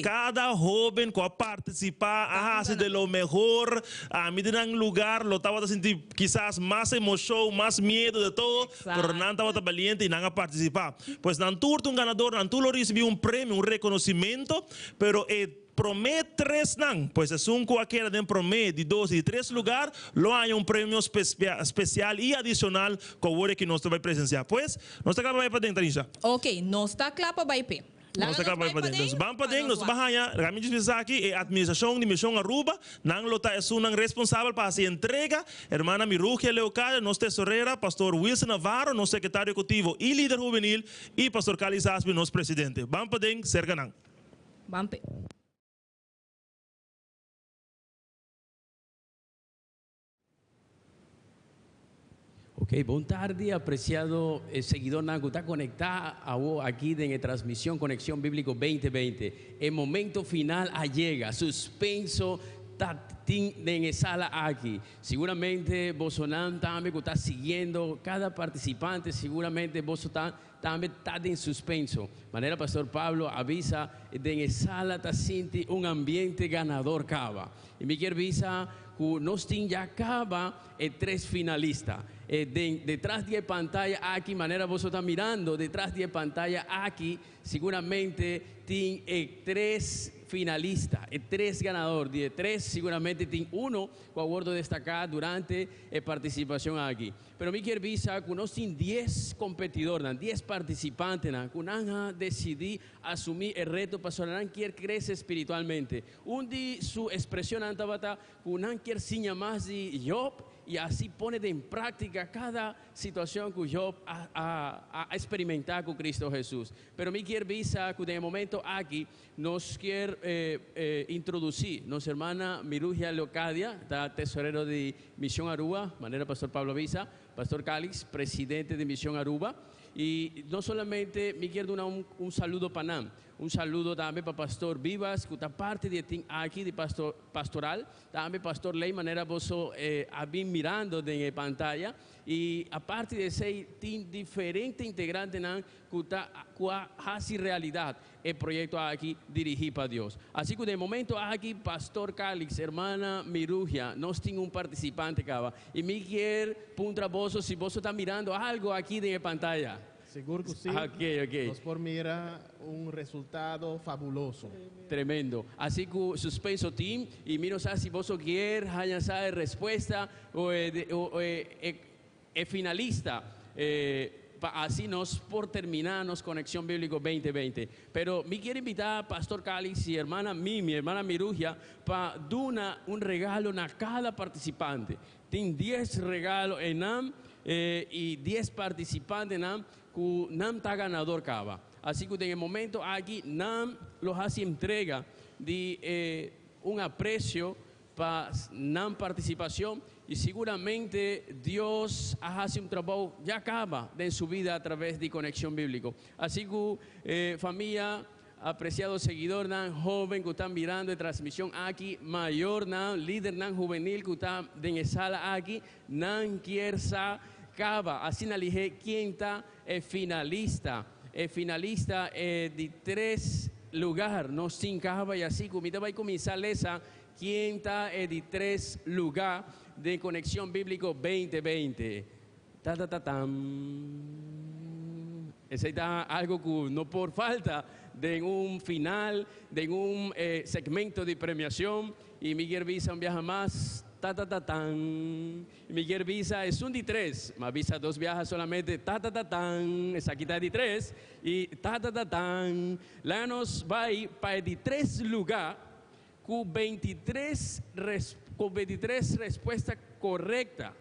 Cada jovem que participar hace de lo mejor, me dan lugar, lo estaba a sentir quizás más emoción, más miedo de todo, pero no estaba valiente y no a participar. Pues no tuvo un ganador, no tuvo recibido un premio, un reconocimiento, pero promete 3 não, pues es un cualquiera de promedio de 2 y 3 lugar, lo hay un premio especial y adicional que ahora que nos va a presenciar. Pues, nos está claro para dentro, Tanisha. Ok, nos está claro para IP. Nós acabamos de fazer. Vamos para nós bahaya, kami diz aqui, a administração de missão Aruba, nang lota é nang responsável para se entrega, hermana Miruja Leocádia, nosso tesoreira, pastor Wilson Navarro, nosso secretário executivo e líder juvenil, e pastor Carlos Aspi, nosso presidente. Vamos para cerca nang. Vamos. Ok, boa tarde, apreciado seguidor que está conectado aquí en la transmisión Conexión Bíblico 2020. El momento final llega, suspenso en la sala aquí. Seguramente vos también está siguiendo cada participante, seguramente vos también está en suspenso. De manera, Pastor Pablo avisa de en la sala está sintiendo un ambiente ganador cava. Y me quiero avisar que nos ya acaba 3 finalistas. Detrás de pantalla aquí, manera vos está mirando, detrás de pantalla aquí, seguramente tiene 3 finalistas, 3 ganadores, de 3 seguramente tiene 1 que aguardo destacar durante la participación aquí. Pero me quiero avisar que nos tiene 10 competidores, 10 participantes que han decidido asumir el reto para que crece espiritualmente. Un de su expresión antavata que han quiere enseñar más de Job, y así pone en práctica cada situación que Job ha experimentado con Cristo Jesús. Pero me quiero avisar que en el momento aquí nos quiere introducir nuestra hermana Miruja Leocádia, tesorero de Misión Aruba, manera Pastor Pablo avisa, Pastor Calix, presidente de Misión Aruba. Y no solamente me quiero dar un saludo para Nam, un saludo también para Pastor Vivas, que está parte de aquí de pastoral, también Pastor Ley, manera vos habéis mirando en la pantalla, y aparte de ser diferentes integrantes que hace realidad el proyecto aquí dirigido para Dios. Así que de momento aquí Pastor Calix, hermana Miruja, nos tiene un participante acá, y me quiero punta vos si vos está mirando algo aquí en la pantalla. Seguro que sí. Ok. Nos por mira un resultado fabuloso. Tremendo. Así que suspenso team y miro si vos quieres hallar respuesta o finalista. Así nos por terminarnos Conexión Bíblico 2020. Pero me quiero invitar a Pastor Calix y hermana mi hermana Miruja, para dar un regalo a cada participante. Tiene 10 regalos en NAM y 10 participantes en NAM que NAM está ganador cava. Así que en el momento aquí NAM los hace entrega de un aprecio para NAM participación, y seguramente Dios hace un trabajo ya acaba en su vida a través de Conexión Bíblico. Así que familia, apreciado seguidor NAM, joven que están mirando de transmisión aquí, mayor NAM, líder NAM juvenil que está en la sala aquí, NAM Kiersa Cava, así elige quién está finalista. Finalista de 3 lugares, no 5 Cava, y así como va a comenzar esa quién está de 3 lugares de Conexión Bíblico 2020. Ese está algo que no por falta de un final, de un segmento de premiación, y Miguel Visa un viaje más. Miguel Visa es un de 3, más Visa 2 viajas solamente. Esa quita de 3 y la nos va para de 3 lugares con 23 respuestas correctas,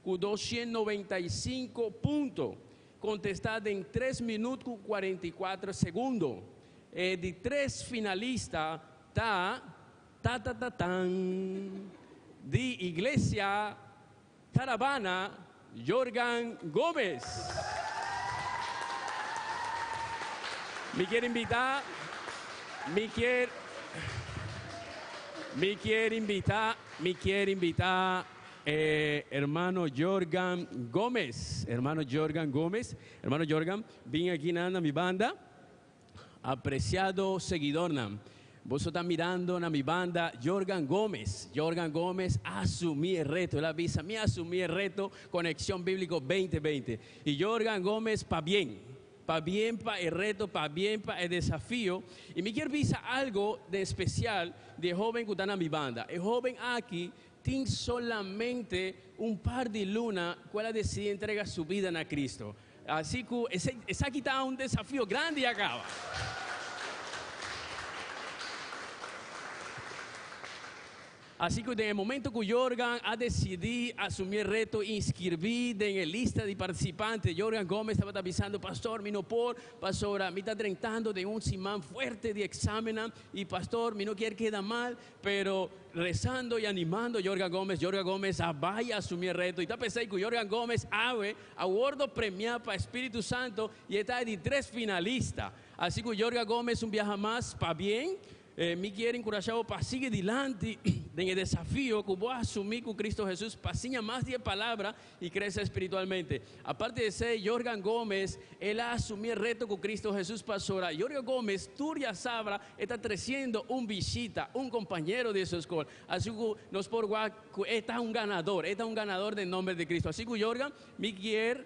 con 295 puntos, contestada en 3 minutos con 44 segundos. De 3 finalistas de Iglesia Tarabana, Jorgan Gómez. Me quiero invitar, hermano Jorgan Gómez. Hermano Jorgan, vine aquí nada mi banda, apreciado seguidor nam. Vos estás mirando a mi banda Jorgan Gómez. Jorgan Gómez asumí el reto. Él avisa, me asumí el reto Conexión Bíblico 2020. Y Jorgan Gómez para bien para el reto, para bien para el desafío. Y me quiero avisar algo de especial de joven que está en mi banda. El joven aquí tiene solamente un par de lunas cuando decide entregar su vida a Cristo. Así que ese aquí está un desafío grande y acaba. Así que en el momento que Jorgan ha decidido asumir el reto, inscribir en la lista de participantes, Jorgan Gómez estaba avisando, pastor, mi no por, pastora, me está tratando de un simán fuerte de examen y pastor, mi no quiere quedar mal, pero rezando y animando a Jorgan Gómez vaya a asumir el reto. Y está pensando que Jorgan Gómez a bordo premiado para Espíritu Santo y está de 3 finalistas. Así que Jorgan Gómez un viaje más para bien. Me quiero encorajar para seguir adelante en el desafío que voy a asumir con Cristo Jesús, para enseñar más de palabra y crecer espiritualmente. Aparte de ser Jorgan Gómez, él ha asumido el reto con Cristo Jesús, pastora. Jorgan Gómez, tú ya sabes, está creciendo un visita, un compañero de su escuela. Así que nos por está un ganador del nombre de Cristo. Así que Jorgan, me quiero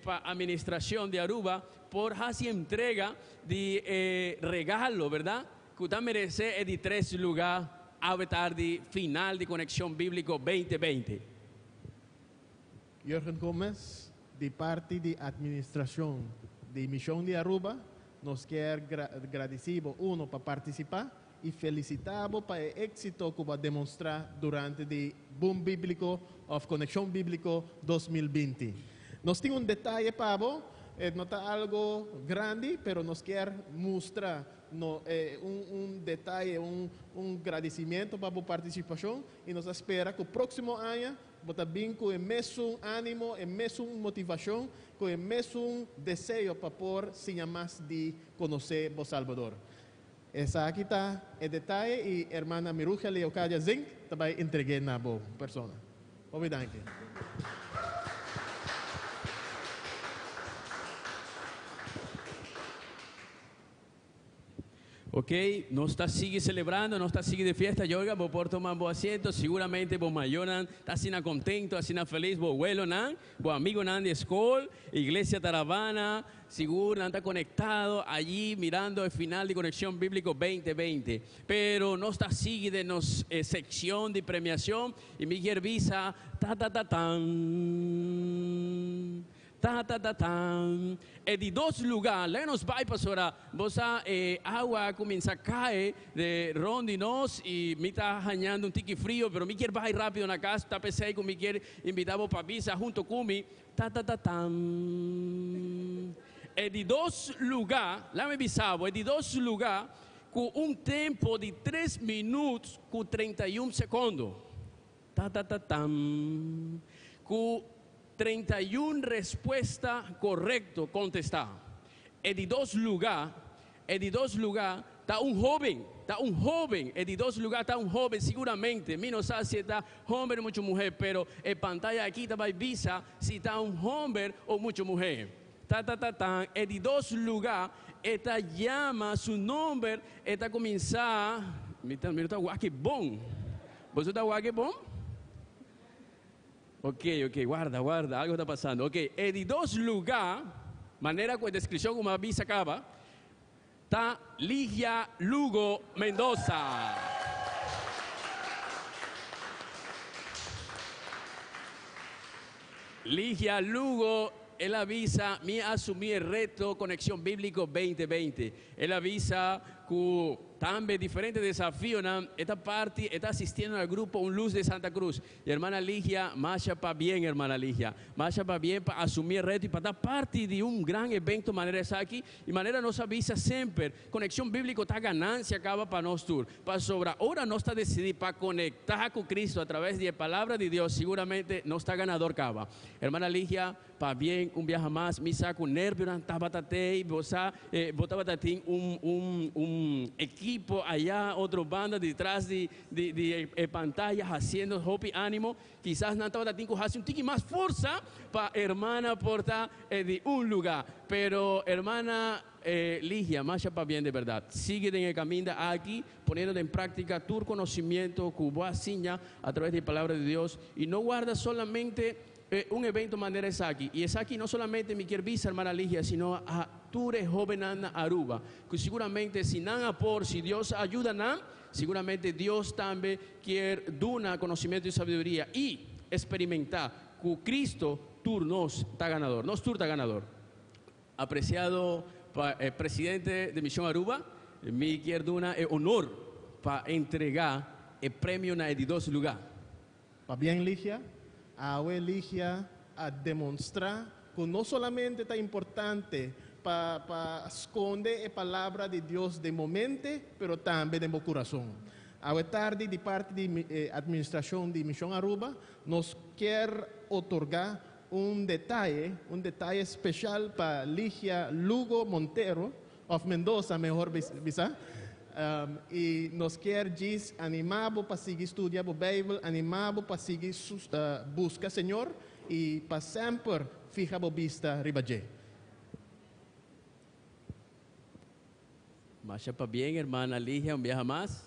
para administración de Aruba por hacer entrega de regalo, ¿verdad? Que usted merece de 3 lugares a tarde final de Conexión Bíblico 2020. Jorgan Gómez, de parte de administración de Misión de Aruba, nos quer agradecido, uno, para participar y felicitamos para el éxito que va a demostrar durante el Boom Bíblico of Conexión Bíblico 2020. Nos tiene un detalle, Pablo, no está algo grande, pero nos quiere mostrar un detalle, un agradecimiento para a participação e nos espera que o próximo ano vamos vir com o mesmo ânimo, a mesma motivação, com o mesmo desejo para por se mais de conhecer o Salvador. Essa aqui está o detalhe e a irmã Miruja Leocadia Zink também entreguei na boa pessoa. Obrigado. Ok, no está sigue celebrando, no está sigue de fiesta, Jorgan, vos por tomar buen asiento, seguramente vos mayoran, está así contento, así feliz, vos abuelo, vos amigo de escuela, iglesia Taravana, seguro está conectado allí mirando el final de Conexión Bíblico 2020, pero no está sigue de nos sección de premiación y mi visa, de 2 lugares, lá nos vai, pastora, a água começa a cair de rondinos e me está arranhando tique frio, pero me quer vai rápido na casa, tá pensei que me quer invitar para visa junto comigo, de 2 lugares, lá me bisavo, de 2 lugares, com tempo de 3 minutos com 31 segundos, com 31 respuestas correctas contestadas. De 2 lugares, está un joven, de 2 lugares está un joven, seguramente, no sé si está hombre o mucha mujer, pero en pantalla aquí está visa si está un hombre o mucha mujer. De 2 lugares, esta llama su nombre, esta comienza, mira, está guaque bom. ¿Vos está guaque bom? Ok, guarda, algo está pasando. Ok, de 2 lugares, manera con descripción como avisa acaba, está Ligia Lugo Mendoza. Ligia Lugo, él avisa, me asumí el reto Conexión Bíblico 2020. Él avisa que también diferentes desafíos, esta parte está asistiendo al grupo Un Luz de Santa Cruz. Y hermana Ligia, marcha para bien, hermana Ligia. Marcha para bien para asumir el reto y para dar parte de un gran evento, manera esa aquí. Y manera nos avisa siempre, Conexión Bíblica está ganancia acaba para nosotros. Para sobra, ahora no está decidido para conectar con Cristo a través de la palabra de Dios, seguramente no está ganador acaba. Hermana Ligia, para bien, un viaje más, me saca un nervio, tabatate, botabatín, un equipo allá, otra banda detrás de pantallas haciendo hopi ánimo, quizás no tabatín hace un tiki más fuerza para hermana portar de un lugar, pero hermana Ligia, marcha para bien de verdad, sigue en el camino aquí, poniendo en práctica tu conocimiento, cubaciña a través de la palabra de Dios y no guarda solamente un evento manera es aquí. Y es aquí no solamente mi visa, hermana Ligia, sino a tu joven Aruba. Que seguramente si si Dios ayuda, seguramente Dios también quiere dar conocimiento y sabiduría y experimentar que Cristo nos está ganador. Nos está ganador. Apreciado presidente de Misión Aruba, me quiero dar honor para entregar el premio na de 2 lugar. Pa bien Ligia, awe Ligia a demonstrar que no solamente está importante para esconder la palabra de Dios de momento, pero también de mi corazón. A tarde, de parte de administración de Misión Aruba, nos quiere otorgar un detalle especial para Ligia Lugo Montero, of Mendoza, mejor visa. Y nos quiere animar para seguir estudiando la Biblia, animar para seguir buscar Señor y para siempre fijar la vista ribaje. Marcha para bien, hermana Ligia, un viaje más.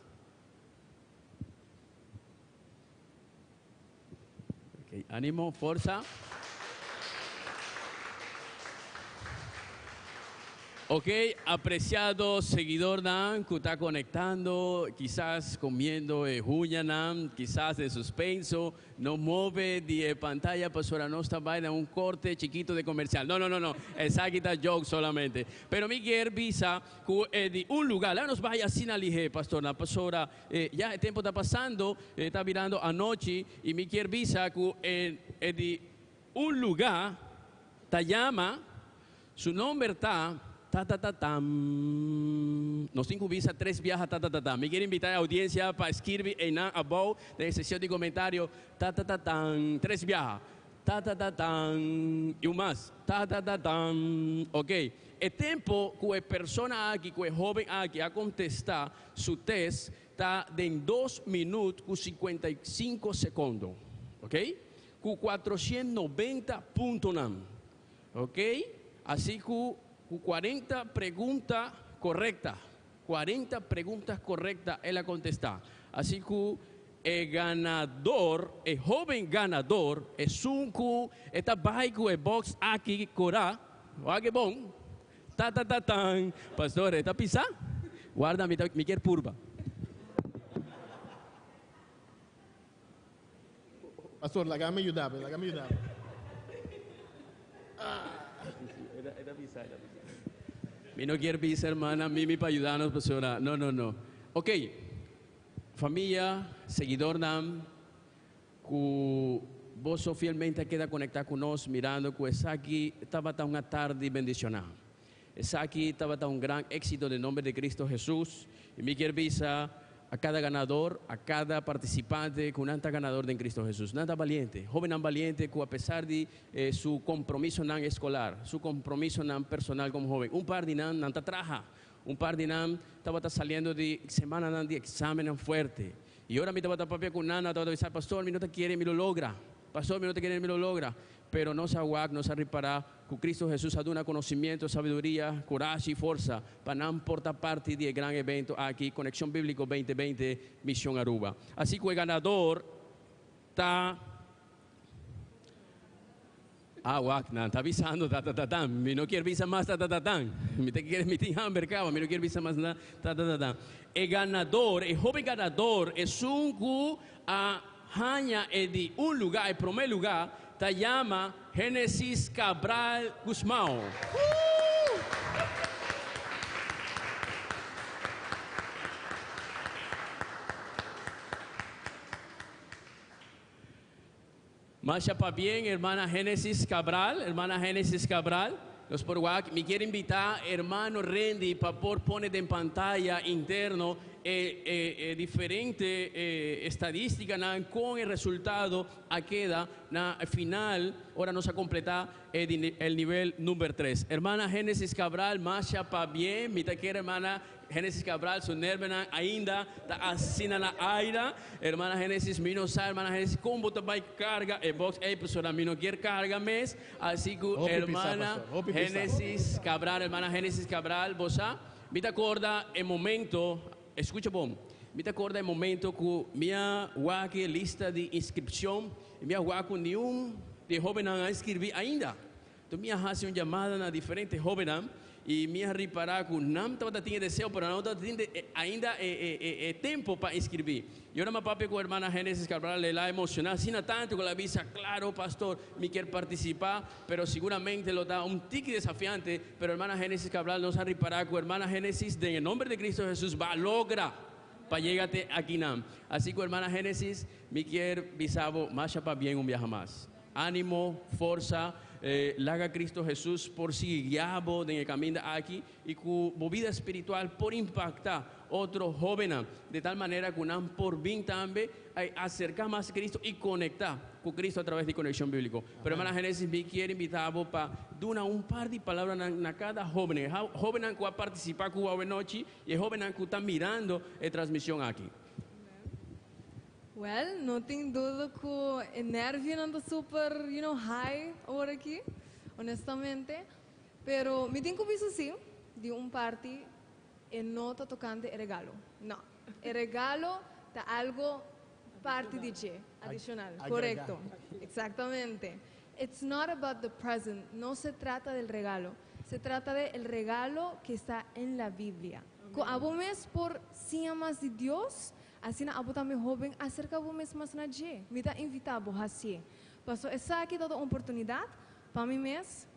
Okay, ánimo, fuerza. Ok, apreciado seguidor Nam, que está conectando, quizás comiendo juña Nam, quizás de suspenso, no mueve de pantalla, pastora, no está vaina un corte chiquito de comercial. No, esa aquí está joke solamente. Pero Miguel visa que de un lugar, la nos vaya sin alige, pastora, ya el tiempo está pasando, está mirando anoche, y Miguel visa que de un lugar, te llama, su nombre está... Nos cinco visa 3 viajes. Me quiero invitar a la audiencia para escribir en abajo de la sección de comentarios. 3 viajes. Y un más. Ok. El tiempo que la persona aquí, que el joven aquí, ha contestado su test está de 2 minutos con 55 segundos. Ok. Con 490 puntos. Ok. Así que 40 preguntas correctas. 40 preguntas correctas él ha contestado. Así que el ganador, el joven ganador, es un que está bajo el box aquí, corá. Oye, bon. Pastor, ¿está pisa? Guarda mi purba. Pastor, la gama ayudaba. Mi no quiere visa, hermana, Mimi, para ayudarnos, pastora. No. Ok, familia, seguidor Nam, que vos fielmente queda conectado con nosotros, mirando que es aquí, estaba una tarde bendicionada. Es aquí, estaba un gran éxito en el nombre de Cristo Jesús. Y mi quiere visa a cada ganador, a cada participante, con un ganador de Cristo Jesús. Nada valiente, joven tan valiente, que a pesar de su compromiso nan escolar, su compromiso nan personal como joven, un par de nan nanta traja, un par de nan estaba saliendo de semana nan de examen fuerte. Y ahora mi estaba papia con nana, estaba diciendo, pastor, mi no te quiere, mi lo logra. Pastor, mi no te quiere, mi lo logra. Pero no se aguac, no se reparar, que Cristo Jesús ha dado conocimiento, sabiduría, coraje y fuerza para no importar parte del gran evento aquí, Conexión Bíblico 2020, Misión Aruba. Así que el ganador está... está avisando, mi no quiere visa más, mi te quiere meter hamburger, mi no quiere visa más, El ganador, el joven ganador, es un que haña de un lugar, el primer lugar, se llama Génesis Cabral Guzmán. Marcha para bien, hermana Génesis Cabral, Los por me quiere invitar, hermano Randy, para poner en pantalla interno diferente estadística con el resultado a queda na final. Ahora nos ha completado el nivel número 3. Hermana Génesis Cabral, marcha para bien, mi taquera hermana Génesis Cabral, su nervena ainda ta asina na aira. Hermana Génesis, mi no sabe, hermana Génesis, como te va a carga el box, persona, mi no quiere carga mes. Así que hermana Génesis Cabral, hermana Génesis Cabral, vos me te acorda el momento, escucha bom, me te acorda el momento que minha guaque lista de inscripción, minha guaque nenhum de joven a inscribir ainda. Então minha hace uma chamada na diferente joven e minha reparar que não estava tendo desejo, pero não estava tendo ainda tempo para inscrever. E agora meu papai com a irmã Génesis Cabral le la emocionada, assim tanto que ela avisa, claro pastor, me quer participar, pero seguramente lo da tique desafiante, pero a irmã Génesis Cabral nos ha reparar que a irmã Génesis, en el nombre de Cristo Jesús, va a lograr para llegarte aquí nam. Así que hermana Génesis, me quiero bisabo más para bien un viaje más. Ánimo, fuerza, laga Cristo Jesús por si guiabo en el camino aquí y cu vida espiritual por impactar otro joven de tal manera que un por bien también acercar más a Cristo y conectar con Cristo a través de conexión bíblica. Pero hermana Génesis me quiere invitar para dar un par de palabras a cada joven, joven que va a participar con la noche y el joven que está mirando la transmisión aquí. Well, não tenho dúvida que o nervio anda super, high agora aqui, honestamente. Pero me tenho que ver assim, de parte e não está tocando o regalo. Não, o regalo está algo parte de che, adicional, correcto. Exactamente. It's not about the present, no se trata del regalo, se trata del regalo que está en la Biblia. Que abomés por más de Dios, assim na abo também jovem acerca do mesmo mas na je me dá invitado assim passou essa aqui toda oportunidade para mim mesmo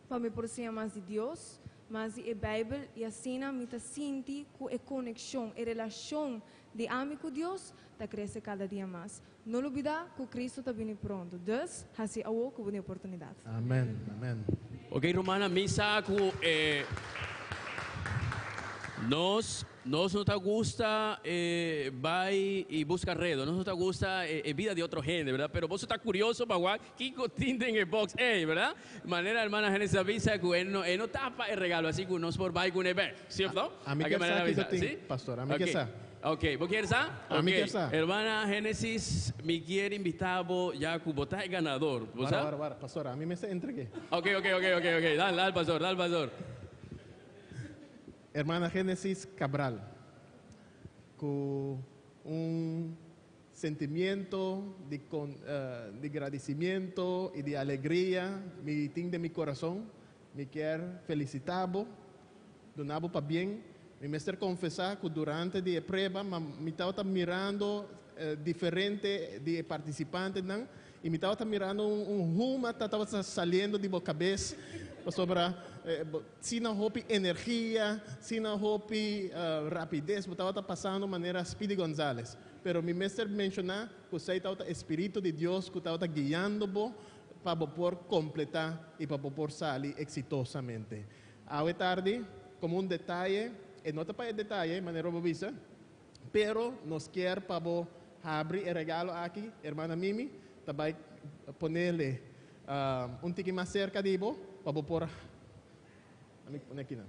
para me por mais de Deus mas de Bíblia e assim me tá senti com a conexão e relação de amigo com Deus tá cresce cada dia mais não olvida que Cristo está vindo pronto dus assim awo com a oportunidade amém amém ok Romana misa com Nos no te gusta vai y busca redo, no te gusta vida de otro gente, ¿verdad? Pero vos estás curioso para guardar qué contiene en el box, ¿verdad? De manera, hermana Génesis avisa que él no tapa el regalo, así que nos por vai con el ver, ¿cierto? A mí que está, ¿sí? Pastor, a mí que está. Ok, ¿vos quieres estar? A mí que está. Hermana Génesis, me quiere invitar ya que vos estás ganador. Para, pastor, a mí me se entregué. Ok, dale, pastor. Hermana Génesis Cabral, con un sentimiento de agradecimiento y de alegría, de mi corazón, me quiero felicitarlo, donarlo para bien. Me quiero confesar que durante la prueba me estaba mirando diferente de participantes, ¿no? Y me estaba mirando un humo, estaba saliendo de mi cabeza sobre sin energía, sin rapidez, estaba pasando de manera Speedy González. Pero mi mestre mencionar que usted estaba el Espíritu de Dios que estaba guiando para poder completar y para poder salir exitosamente. Ahora tarde, como un detalle, no te para detalle, de manera obvisa, pero nos quiere para abrir el regalo aquí, hermana Mimi, também ponerle un tique más cerca de vos para poder aqui não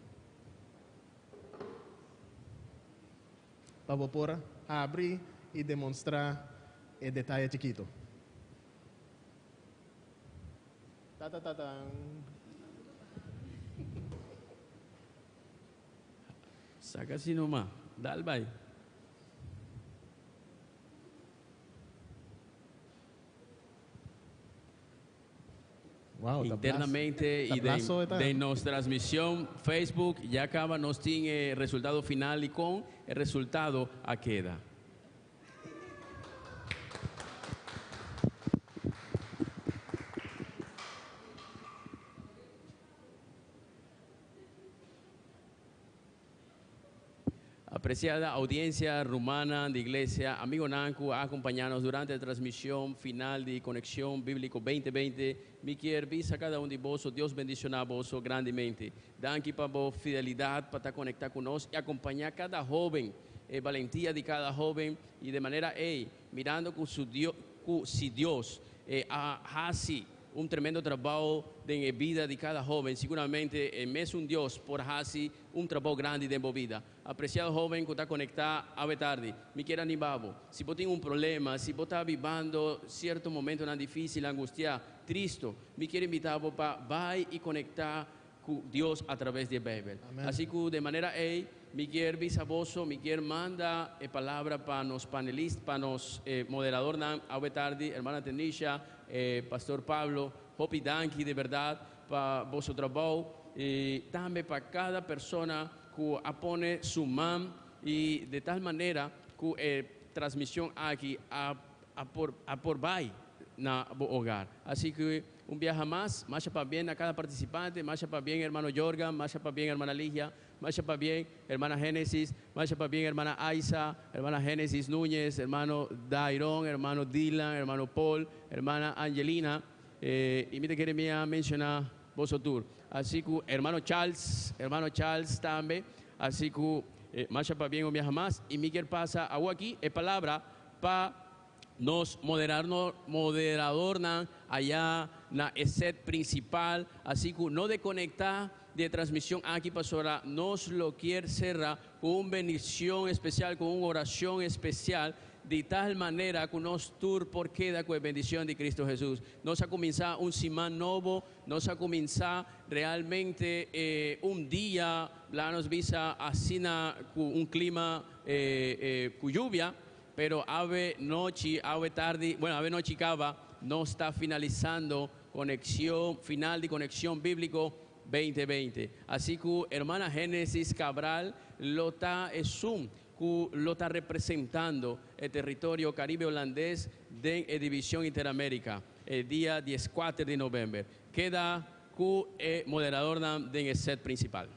para poder abrir e demonstrar o detalhe chiquito. Saca assim nomás, dale vai. Wow, internamente y de nuestra transmisión Facebook ya acaba nos tiene el resultado final y con el resultado a queda. Apreciada audiencia rumana de iglesia, amigo Nanku, acompañarnos durante la transmisión final de Conexión Bíblico 2020. Me quiero a cada uno de vosotros, Dios bendicionar a vosotros grandemente. Danke para vos fidelidad, para estar conectado con nosotros y acompañar a cada joven, valentía de cada joven y de manera, mirando con si Dios hace un tremendo trabajo de vida de cada joven. Seguramente es un Dios por hacer un trabajo grande de vida. Apreciado joven que está conectado a tarde, me quiero animar. Si vos tienes un problema, si vos estás viviendo cierto momento difícil, angustia, triste, me quiero invitar para vai y conectar con Dios a través de la Biblia. Así que de manera me quiero visaboso, me quiero mandar palabra para los panelistas, para los moderadores a tarde, hermana Tenisha, Pastor Pablo, Hopi Danki de verdad para vuestro trabajo y también para cada persona que pone su mano y de tal manera que transmisión aquí a por vai na hogar. Así que un viaje más para bien a cada participante, más para bien hermano Jorgan, más para bien hermana Ligia, más para bien hermana Génesis, más para bien hermana Aiza, hermana Génesis Núñez, hermano Dairon, hermano Dylan, hermano Paul, hermana Angelina, y me te quería mencionar vosotros. Así que hermano Charles también, así que más para bien un viaje más, y Miguel pasa a aquí, es palabra para nos moderador allá na set principal, así que no de conectar de transmisión aquí para nos lo quiere cerrar con una bendición especial, con una oración especial, de tal manera que nos tour por queda con la bendición de Cristo Jesús. Nos ha comenzado un simán nuevo, nos ha comenzado realmente un día, la nos visa así con un clima con lluvia, pero ave noche, ave tarde, bueno, ave noche cava, no está finalizando conexión, final de conexión bíblico 2020. Así que hermana Génesis Cabral lo está representando el territorio caribe holandés de la División Interamérica el día 14 de noviembre. Queda con el moderador del set principal.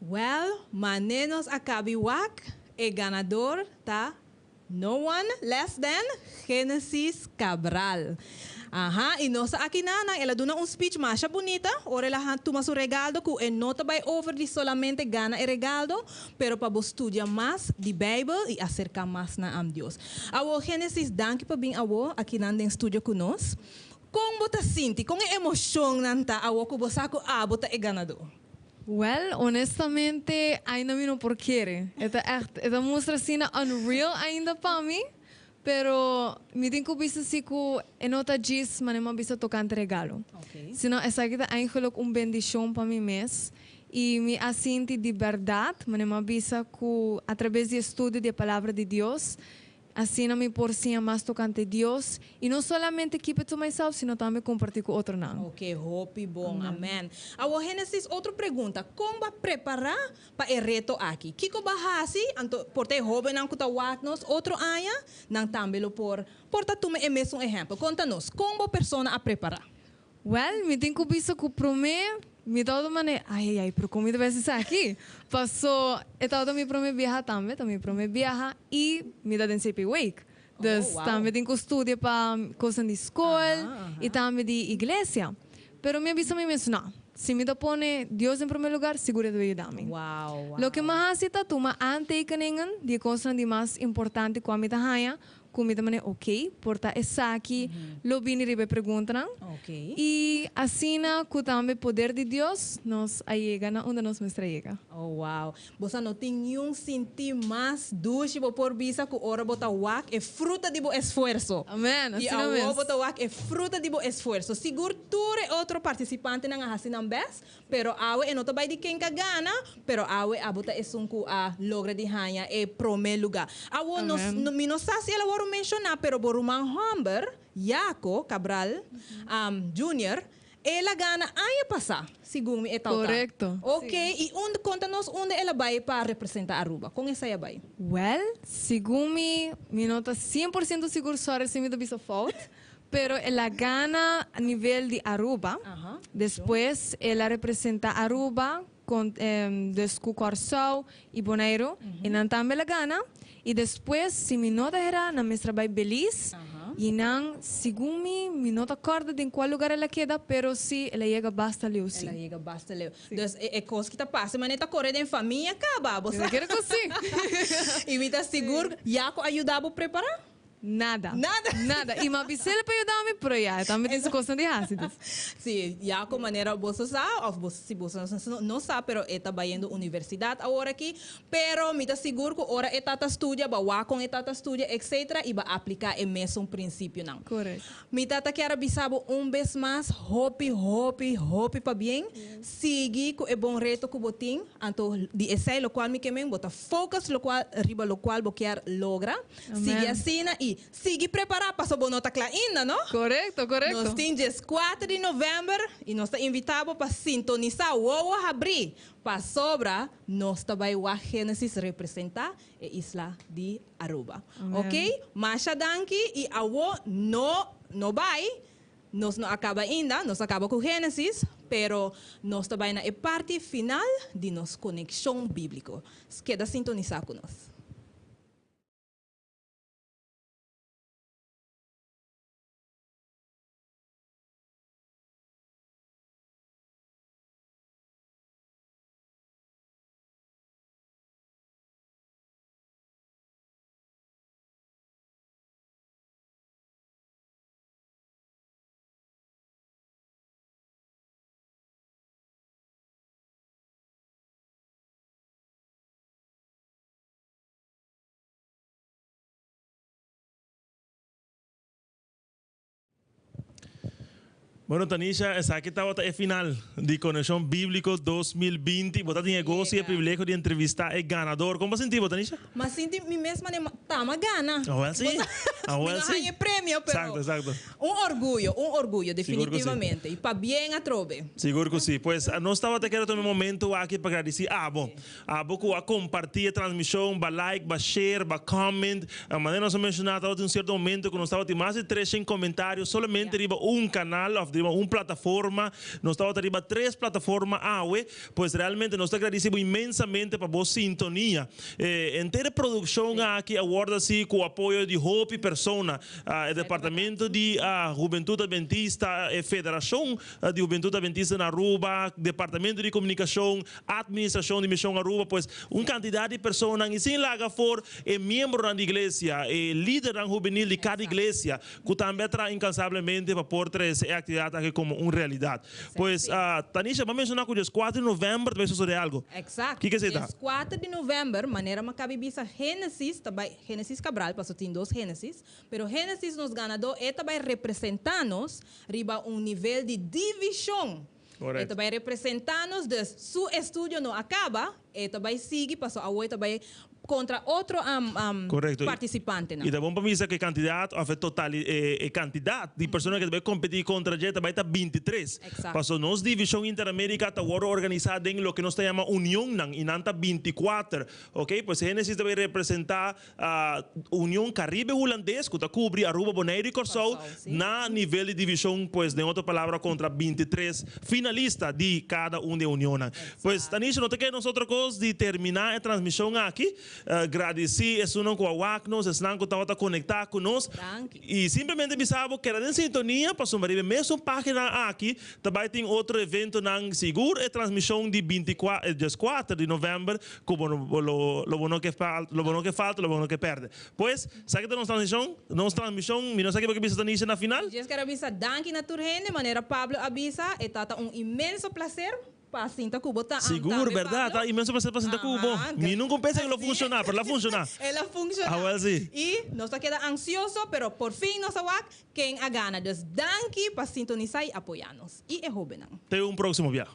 Well, manenos akabiwak, el ganador está no one less than Génesis Cabral. Ajá, y nós aqui ela duna um speech mais bonita, ora ela toma seu regalo, que é nota vai over de solamente gana o regalo, pero para você estudar mais de Bíblia e acercar mais na Deus. Awo Génesis, danke para vir awo aqui na estúdio conosco. Como você sente, com a emoção nanta awo que você bota é ganador. Well, honestamente, ainda não por querer. Esta mostra assim unreal ainda para mim, pero me tenho visto assim que é nota diz, mas não visto tocante regalo. Senão essa aqui é eigenlijk bendição para mim mesmo. E me assinte de verdade, mas não visto que através do estudo da palavra de Deus, assim me porcia mais tocante Deus e não somente keep it to myself, sino também compartilhar com outro não. Ok, hope bom, amém. Agora, Génesis, outra pergunta, como vai preparar para o reto aqui? Kiko bahasi, por ter jovem não kuta nos outro aya, não também por tatume é mesmo exemplo. Conta-nos, como a pessoa a preparar? Well, me tenho visto que promê me dá maneira, ai, pero como deve ser aqui? Passou, então me promete viajar também viajar e me dá den CP Week. Dus também tenho estudar para coisas de escola e também de igreja. Pero me avisa me mencionar, se me dá pone Deus em primeiro lugar, seguro de ajudar-me. Wow. Lo que mais há toma aantekeningen de coisas de mais importante com a minha raia. Comida mané ok, porta essa aqui, lo vini ribe perguntam. Ok. E assim que também poder de Deus nos chega na onde nos mestra chega. Oh wow. Você não tem nenhum sentir mais doce por visa que ora bota wak é fruta de bo esforço. Amém. E a ora bota wak é fruta de bo esforço. Seguro tu é outro participante na assim não bes, pero awe é nota vai de quem que gana, pero awe a bota é sunku a logra de hanha é primeiro lugar. Awo nos não sabe ela mencionar, pero Boruman Humber, Jaco Cabral, Junior, ela gana ano passado, segundo me etal. Correcto. Ok, e onde conta-nos onde ela vai para representar Aruba? Com essa ela vai? Well, segundo me nota 100% seguro só se me dá falta, pero ela gana a nível de Aruba. Depois ela representa Aruba com Descu Corsol e Bonaire, e não também ela gana. E depois, se me nota era na mestra vai Belize, e não, segundo me nota corda de em qual lugar ela queda, pero se ela chega basta leu sim. Ela chega basta leu. Então, é coisa que tá passa, mas não tá correndo em família, acaba, você. Eu quero que sim. E me tá seguro, Jaco ajudava a preparar? Nada. Y mabisele pa yudami, pero ya, também tem coisa de ácidos. Sim, já com maneira você sabe, ou se você não sabe, pero está indo universidade agora aqui, pero me tá seguro que ora está estudia, ba com está estudia, etc, e ba aplicar o mesmo princípio não. Correto. Me tá quero bisabo vez mais, hopi para bem, siga com o bom reto que botim, anto de esse lo qual me quemen, bota focus lo qual riba lo qual bo quer logra, siga assim e siga preparar para sua nota ainda, não? Correto. Nós temos 4 de novembro e nós estamos invitados para sintonizar o abrir para sobra nós também o Gênesis representar a isla de Aruba. Ok? Mas danke e a no vai. Nós não acaba ainda, nós acaba com Gênesis, pero nós também na parte final de nossa conexão bíblica. Queda sintonizar com nós. Bueno, Tanisha, essa aqui está a final de Conexão Bíblico 2020. Você tem gosto e o privilégio de entrevistar o ganador. Como você sentiu, Tanisha? Mas senti mim mesma tá uma gana. Ah, sim. Não ganhei prêmio, pero Exato. um orgulho, definitivamente. E para bem a trove. Seguro que sim. Pois nós estávamos querendo ter um momento aqui para agradecer a compartilhar a transmissão, para like, para share, para comment. A maneira nós mencionamos, em um certo momento, que nós estávamos mais de 300 comentários, somente arriba canal, plataforma, nós estamos arriba 3 plataformas, pois realmente nós agradecemos imensamente para a vossa sintonia. Inteira produção aqui aguarda-se com o apoio de Hope Persona, o Departamento de Juventude Adventista, a Federação de Juventude Adventista na Aruba, Departamento de Comunicação, Administração de Missão Aruba, pois uma quantidade de pessoas que sem laga for é membro da igreja, é líder juvenil de cada igreja, que também traz incansavelmente para pôr essa atividade aqui como uma realidade. Pois, Tanisha, vamos mencionar que o dia 4 de novembro vai suceder algo. Exato. O que é dia 4 de novembro, maneira macabi bisa Gênesis, também Gênesis Cabral, passou tem 2 Gênesis, pero Gênesis nos ganador é também representar-nos riba nível de divisão. E também representar-nos de seu estudo não acaba, e também sigue, passou a outra também contra outro participante. E da bom para mim que a quantidade, a total quantidade de pessoas que devem competir contra a gente vai estar 23. Passou nossa divisão interamérica está agora organizada em o que nós chamamos União, e não está 24. Ok? Pois Gênesis deve representar a União Caribe Holandês, que está cobre Aruba, Bonaire e Corsol, na nível de divisão, pois, de outra palavra, contra 23 finalistas de cada de União. Pois, Tanisha, não tem que nós outra coisa de terminar a transmissão aqui. Agradecer esse não com a WACNOS, esse não que está conectado conosco. E simplesmente avisava que era em sintonia, para somar mesmo página aqui, também tem outro evento na seguro, a transmissão de 4 de novembro, como lo bueno que falta, lo bueno que perde. Pois, sabe que nossa transmissão, não sabe que bisa na final? Eu quero avisar, danke na turhen, de maneira Pablo avisa, é imenso prazer. Pacinta Cubo tá seguro, verdade, tá imenso para Pacinta Cubo. Me não pensa que ela funcionar, para ela funcionar. Ela funciona. E nós queda ansioso, pero por fim nós quem a gana. Dus danke para sintonizar e apoiar-nos. E é Ruben. Até próximo viagem.